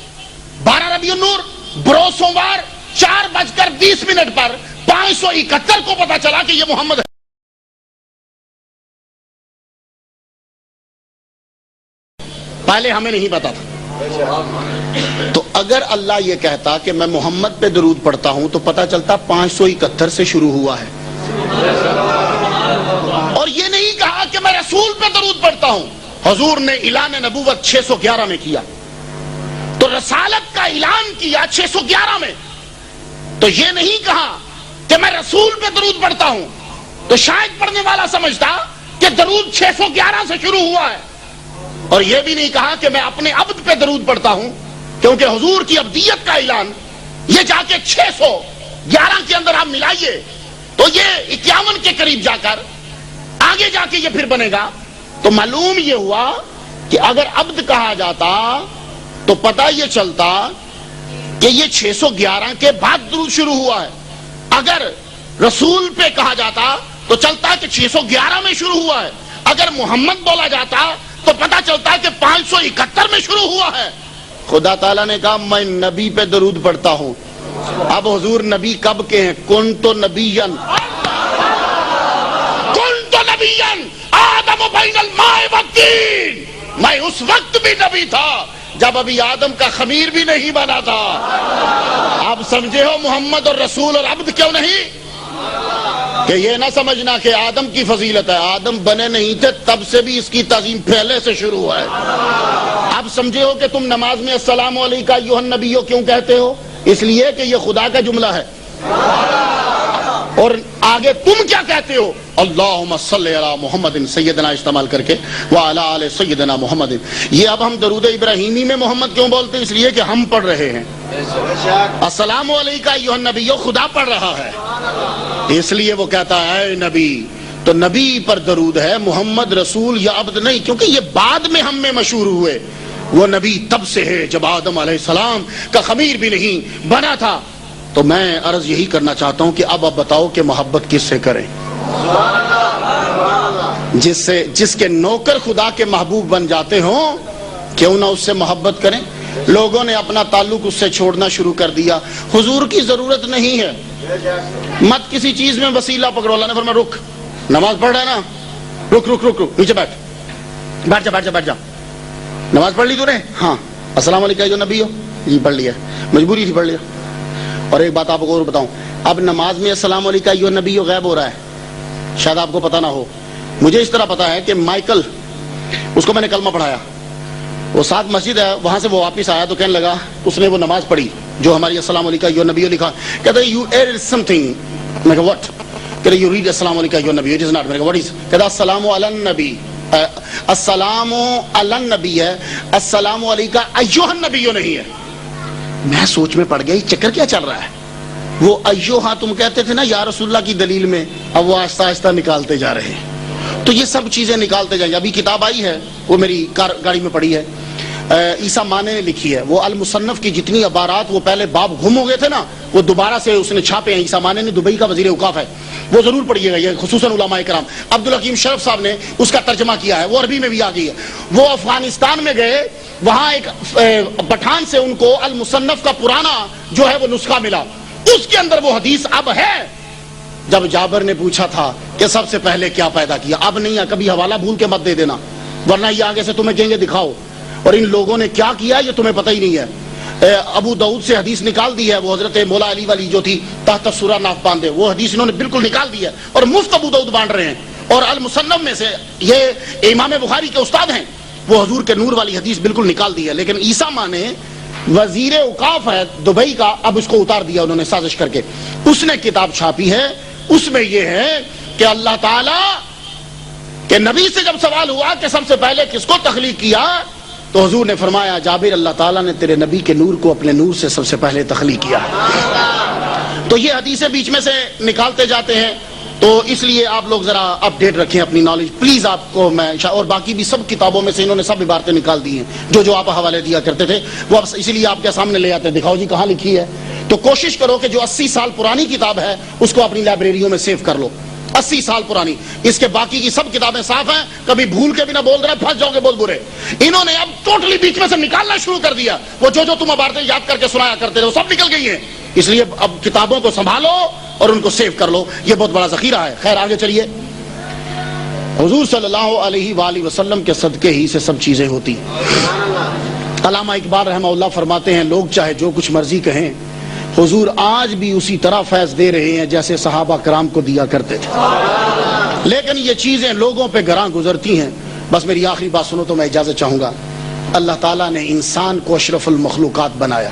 12 ربیع النور بروز سوموار 4:20 پر 571 کو پتا چلا کہ یہ محمد ہے۔ پہلے ہمیں نہیں پتا تھا۔ تو اگر اللہ یہ کہتا کہ میں محمد پہ درود پڑھتا ہوں تو پتا چلتا 571 سے شروع ہوا ہے، اور یہ نہیں کہا کہ میں رسول پہ درود پڑھتا ہوں۔ حضور نے اعلان نبوت 611 میں کیا، تو رسالت کا اعلان کیا 611 میں، تو یہ نہیں کہا کہ میں رسول پہ درود پڑھتا ہوں، تو شاید پڑھنے والا سمجھتا کہ درود 611 سے شروع ہوا ہے۔ اور یہ بھی نہیں کہا کہ میں اپنے عبد پہ درود پڑھتا ہوں، کیونکہ حضور کی عبدیت کا اعلان یہ جا کے 611 کے اندر آپ ملائیے تو یہ 51 کے قریب جا کر آگے جا کے یہ پھر بنے گا۔ تو معلوم یہ ہوا کہ اگر عبد کہا جاتا تو پتہ یہ چلتا کہ یہ 611 کے بعد درود شروع ہوا ہے، اگر رسول پہ کہا جاتا تو چلتا کہ 611 میں شروع ہوا ہے، اگر محمد بولا جاتا تو پتا چلتا ہے کہ 571 میں شروع ہوا ہے۔ خدا تعالیٰ نے کہا میں نبی پہ درود پڑھتا ہوں۔ اب حضور نبی کب کے ہیں؟ کنت نبیًا آدم بین الماء والطین، میں اس وقت بھی نبی تھا جب ابھی آدم کا خمیر بھی نہیں بنا تھا۔ آپ سمجھے ہو محمد اور رسول اور عبد کیوں نہیں؟ کہ یہ نہ سمجھنا کہ آدم کی فضیلت ہے، آدم بنے نہیں تھے تب سے بھی اس کی تعظیم پہلے سے شروع ہوا ہے۔ اب سمجھے ہو کہ تم نماز میں السلام علیکہ ایھا النبی کیوں کہتے ہو؟ اس لیے کہ یہ خدا کا جملہ ہے، اور آگے تم کیا کہتے ہو؟ اللہم صلی علی محمد سیدنا استعمال کر کے وعلی آل سیدنا محمد۔ یہ اب ہم درود ابراہیمی میں محمد کیوں بولتے ہیں؟ اس لیے کہ ہم پڑھ رہے ہیں السلام علیکہ ایھا النبی، خدا پڑھ رہا ہے، اس لیے وہ کہتا ہے اے نبی۔ تو نبی پر درود ہے، محمد رسول یا عبد نہیں، کیونکہ یہ بعد میں ہم میں مشہور ہوئے۔ وہ نبی تب سے ہے جب آدم علیہ السلام کا خمیر بھی نہیں بنا تھا۔ تو میں عرض یہی کرنا چاہتا ہوں کہ اب بتاؤ کہ محبت کس سے کریں؟ جس کے نوکر خدا کے محبوب بن جاتے ہوں، کیوں نہ اس سے محبت کریں؟ لوگوں نے اپنا تعلق اس سے چھوڑنا شروع کر دیا۔ حضور کی ضرورت نہیں ہے، مت کسی چیز میں وسیلہ پکڑو۔ اللہ نے فرمایا رک، نماز پڑھ رہا ہے نا، رک رک رک رک، نیچے بیٹھ جا۔ نماز پڑھ لی تو نے؟ ہاں۔ السلام علیکم جو نبی ہو جی پڑھ لیا، مجبوری تھی پڑھ لیا۔ اور ایک بات آپ کو اور بتاؤں، اب نماز میں السلام علیکم جو نبی ہو غائب ہو رہا ہے، شاید آپ کو پتا نہ ہو، مجھے اس طرح پتا ہے کہ مائیکل، اس کو میں نے کلمہ پڑھایا، وہ ساتھ مسجد ہے، وہاں سے وہ واپس آیا تو کہنے لگا، اس نے وہ نماز پڑھی جو ہماری السلام علیکم جو نبی لکھا، کہتا ہے یو ایڈ سم تھنگ، میں کہا واٹ؟ کہتا ہے یو ریڈ السلام علیکم جو نبی، اٹ از ناٹ، میں کہا واٹ از؟ کہتا السلام علی النبی، السلام علی النبی ہے، السلام علیکم ایھا النبی نہیں ہے۔ میں سوچ میں پڑ گیا یہ چکر کیا چل رہا ہے؟ وہ ایھا تم کہتے تھے نا یا رسول اللہ کی دلیل میں، اب وہ آہستہ آہستہ نکالتے جا رہے ہیں۔ تو یہ سب چیزیں نکالتے جائیں گے۔ ابھی کتاب آئی ہے، وہ میری گاڑی میں پڑی ہے، عیسیٰ مانے نے لکھی ہے، وہ المصنف کی جتنی عبارات وہ پہلے باب گم ہو گئے تھے نا، وہ دوبارہ سے اس نے چھاپے ہیں۔ عیسیٰ مانے نے دبئی کا وزیر اوقاف ہے، وہ ضرور پڑھیے گا، یہ خصوصاً علماء کرام۔ عبدالحکیم شرف صاحب نے اس کا ترجمہ کیا ہے، وہ عربی میں بھی آ گئی ہے۔ وہ افغانستان میں گئے، وہاں ایک پٹھان سے ان کو المصنف کا پرانا جو ہے وہ نسخہ ملا، اس کے اندر وہ حدیث اب ہے۔ جب جابر نے پوچھا تھا کہ سب سے پہلے کیا پیدا کیا، اب نہیں ہے، کبھی حوالہ بھول کے مت دے دینا، ورنہ یہ آگے سے تمہیں کہیں گے دکھاؤ، اور ان لوگوں نے کیا کیا یہ تمہیں پتہ ہی نہیں ہے۔ ابو داؤد سے حدیث نکال دی ہے، وہ حضرت مولا علی والی جو تھی تحت سورہ ناف باندھے، وہ حدیث انہوں نے بالکل نکال دی ہے، اور مفت ابو داؤد بانٹ رہے ہیں۔ اور المصنف میں سے یہ امام بخاری کے استاد ہیں، وہ حضور کے نور والی حدیث بالکل نکال دی ہے۔ لیکن عیسیٰ ماں نے وزیر اوقاف ہے دبئی کا، اب اس کو اتار دیا انہوں نے سازش کر کے، اس نے کتاب چھاپی ہے، اس میں یہ ہے کہ اللہ تعالی کہ نبی سے جب سوال ہوا کہ سب سے پہلے کس کو تخلیق کیا، تو حضور نے فرمایا جابر اللہ تعالیٰ نے تیرے نبی کے نور کو اپنے نور سے سب سے پہلے تخلیق کیا۔ تو یہ حدیثیں بیچ میں سے نکالتے جاتے ہیں، تو اس لیے آپ لوگ ذرا اپ ڈیٹ رکھیں اپنی نالج پلیز. آپ کو میں اور باقی بھی سب کتابوں میں سے انہوں نے سب عبارتیں نکال دی ہیں جو آپ حوالے دیا کرتے تھے، وہ اب اسی لیے آپ کے سامنے لے آتے ہیں. دکھاؤ جی کہاں لکھی ہے. تو کوشش کرو کہ جو 80 سال پرانی کتاب ہے اس کو اپنی لائبریریوں میں سیو کر لو. 80 سال پرانی. اس کے باقی کی سب کتابیں صاف ہیں، کبھی بھول کے بھی نہ بول رہے پھنس جاؤ گے بول برے. انہوں نے اب ٹوٹلی بیچ میں سے نکالنا شروع کر دیا. وہ جو تم عبارتیں یاد کر کے سنایا کرتے تھے وہ سب نکل گئی ہیں. اس لیے اب کتابوں کو سنبھالو اور ان کو سیو کر لو، یہ بہت بڑا ذخیرہ ہے. خیر آگے چلیے. حضور صلی اللہ علیہ وآلہ وسلم کے صدقے ہی سے سب چیزیں ہوتی. علامہ اقبال رحمہ اللہ فرماتے ہیں لوگ چاہے جو کچھ مرضی کہیں، حضور آج بھی اسی طرح فیض دے رہے ہیں جیسے صحابہ کرام کو دیا کرتے تھے، لیکن یہ چیزیں لوگوں پہ گراں گزرتی ہیں. بس میری آخری بات سنو تو میں اجازت چاہوں گا. اللہ تعالیٰ نے انسان کو اشرف المخلوقات بنایا.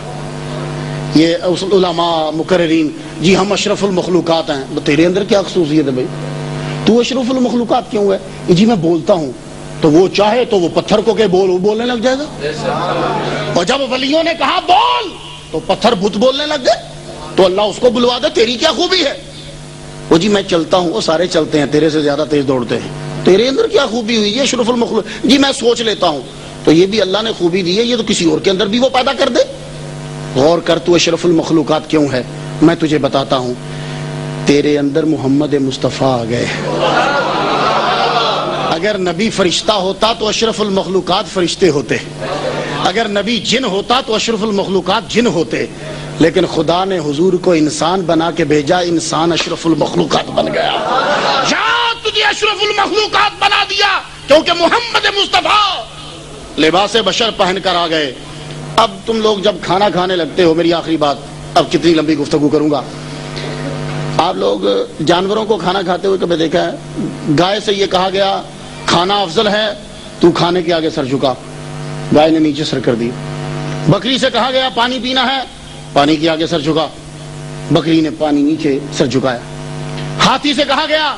یہ علماء مقررین جی ہم اشرف المخلوقات ہیں. تیرے اندر کیا خصوصیت ہے بھائی؟ تو اشرف المخلوقات کیوں ہے؟ جی میں بولتا ہوں تو وہ چاہے تو وہ پتھر کو کہ بول وہ بولنے لگ جائے گا. اور جب ولیوں نے کہا بول تو پتھر بت بولنے لگ گئے. تو اللہ اس کو بلوا دے تیری کیا خوبی ہے؟ وہ جی میں چلتا ہوں، وہ سارے چلتے ہیں، تیرے سے زیادہ تیز دوڑتے ہیں. تیرے اندر کیا خوبی ہوئی؟ یہ اشرف المخلوق. جی میں سوچ لیتا ہوں. تو یہ بھی اللہ نے خوبی دی ہے، یہ تو کسی اور کے اندر بھی وہ پیدا کر دے. غور کر تو اشرف المخلوقات کیوں ہے. میں تجھے بتاتا ہوں. تیرے اندر محمد مصطفیٰ آ گئے. اگر نبی فرشتہ ہوتا تو اشرف المخلوقات فرشتے ہوتے، اگر نبی جن ہوتا تو اشرف المخلوقات جن ہوتے. لیکن خدا نے حضور کو انسان بنا کے بھیجا، انسان اشرف المخلوقات بن گیا. تجھے اشرف المخلوقات بنا دیا کیونکہ محمد مصطفیٰ لباس بشر پہن کر آ گئے. اب تم لوگ جب کھانا کھانے لگتے ہو، میری آخری بات، اب کتنی لمبی گفتگو کروں گا. آپ لوگ جانوروں کو کھانا کھاتے ہوئے کبھی دیکھا ہے؟ گائے سے یہ کہا گیا کھانا افضل ہے، تو کھانے کے آگے سر جھکا، گائے نے نیچے سر کر دی. بکری سے کہا گیا پانی پینا ہے، پانی کے آگے سر جھکا، بکری نے پانی نیچے سر جھکایا. ہاتھی سے کہا گیا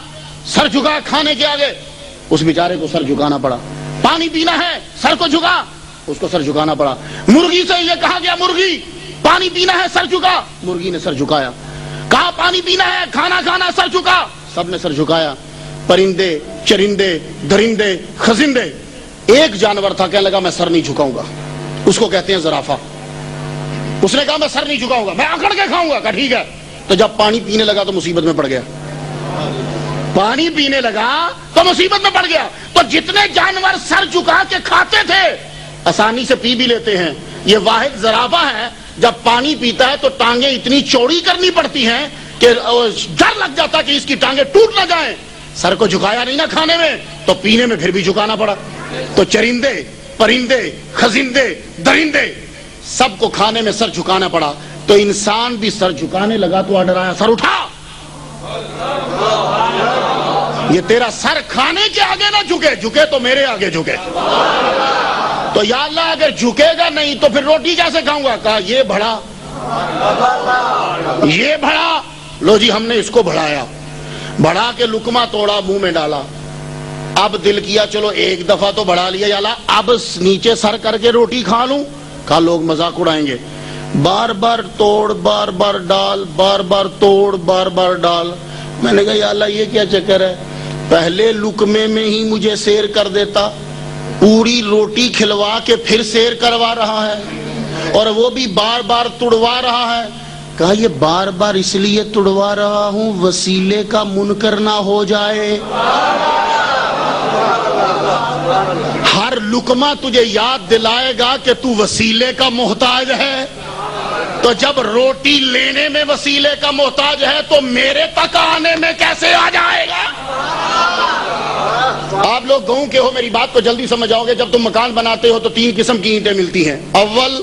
سر جھکا کھانے کے آگے، اس بیچارے کو سر جھکانا پڑا. پانی پینا ہے سر کو جھکا، اس کو سر جھکانا پڑا. مرغی سے یہ کہا گیا مرغی پانی پینا ہے سر جھکا، مرغی نے سر جھکایا. کہا پانی پینا ہے کھانا کھانا سر جھکا، سب نے سر جھکایا. پرندے چرندے درندے خزندے، ایک جانور تھا کہنے لگا میں سر نہیں جھکاؤں گا، اس کو کہتے ہیں زرافہ. اس نے کہا میں سر نہیں جھکاؤں گا، میں اکڑ کے کھاؤں گا. کہا ٹھیک ہے. تو جب پانی پینے لگا تو مصیبت میں پڑ گیا. پانی پینے لگا تو مصیبت میں پڑ گیا. تو جتنے جانور سر جھکا کے کھاتے تھے آسانی سے پی بھی لیتے ہیں. یہ واحد زرافہ ہے جب پانی پیتا ہے تو ٹانگیں اتنی چوڑی کرنی پڑتی ہیں کہ ڈر لگ جاتا کہ اس کی ٹانگیں ٹوٹ نہ جائیں. سر کو جھکایا نہیں نا کھانے میں تو پینے میں پھر بھی جھکانا پڑا. تو چرندے پرندے خزندے درندے سب کو کھانے میں سر جھکانا پڑا. تو انسان بھی سر جھکانے لگا تو آرڈر آیا سر اٹھا. یہ تیرا سر کھانے کے آگے نہ جھکے، جھکے تو میرے آگے جھکے. تو یا اللہ اگر جھکے گا نہیں تو پھر روٹی کیسے کھاؤں گا؟ کہا یہ بڑھا یہ بڑھا. لو جی ہم نے اس کو بڑھایا، بڑھا کے لقمہ توڑا منہ میں ڈالا. اب دل کیا چلو ایک دفعہ تو بڑھا لیا، یا اللہ اب نیچے سر کر کے روٹی کھا لوں. کہا لوگ مذاق اڑائیں گے. بار بار توڑ بار بار ڈال، بار بار توڑ بار بار ڈال. میں نے کہا یا اللہ یہ کیا چکر ہے؟ پہلے لقمے میں ہی مجھے سیر کر دیتا، پوری روٹی کھلوا کے پھر سیر کروا رہا ہے اور وہ بھی بار بار توڑوا رہا ہے. کہا یہ بار بار اس لیے توڑوا رہا ہوں وسیلے کا منکر نہ ہو جائے. ہر لقمہ تجھے یاد دلائے گا کہ تو وسیلے کا محتاج ہے. تو جب روٹی لینے میں وسیلے کا محتاج ہے تو میرے تک آنے میں کیسے آ جائے گا؟ آپ لوگ گاؤں کے ہو، میری بات کو جلدی سمجھ آؤ گے. جب تم مکان بناتے ہو تو 3 قسم کی اینٹیں ملتی ہیں، اول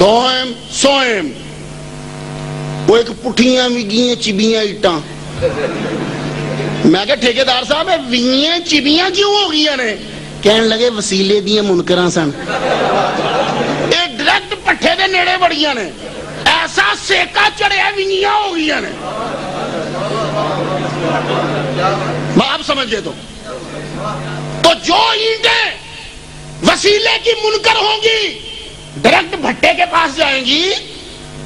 دوئم سوئم. وہ ایک پٹھیاں وگیاں چبیاں ایٹاں. میں کہ ٹھیکیدار صاحب وگیاں چبیاں کیوں ہو گئی نے؟ کہنے لگے وسیلے دیاں منکراں سن. ایک ڈائریکٹ پٹھے دے نیڑے بڑیاں نے، ایسا سیکا چڑھیا وگیاں ہو گئی نے. آپ سمجھے تو جو اینٹیں وسیلے کی منکر ہوں گی ڈائریکٹ بھٹے کے پاس جائیں گی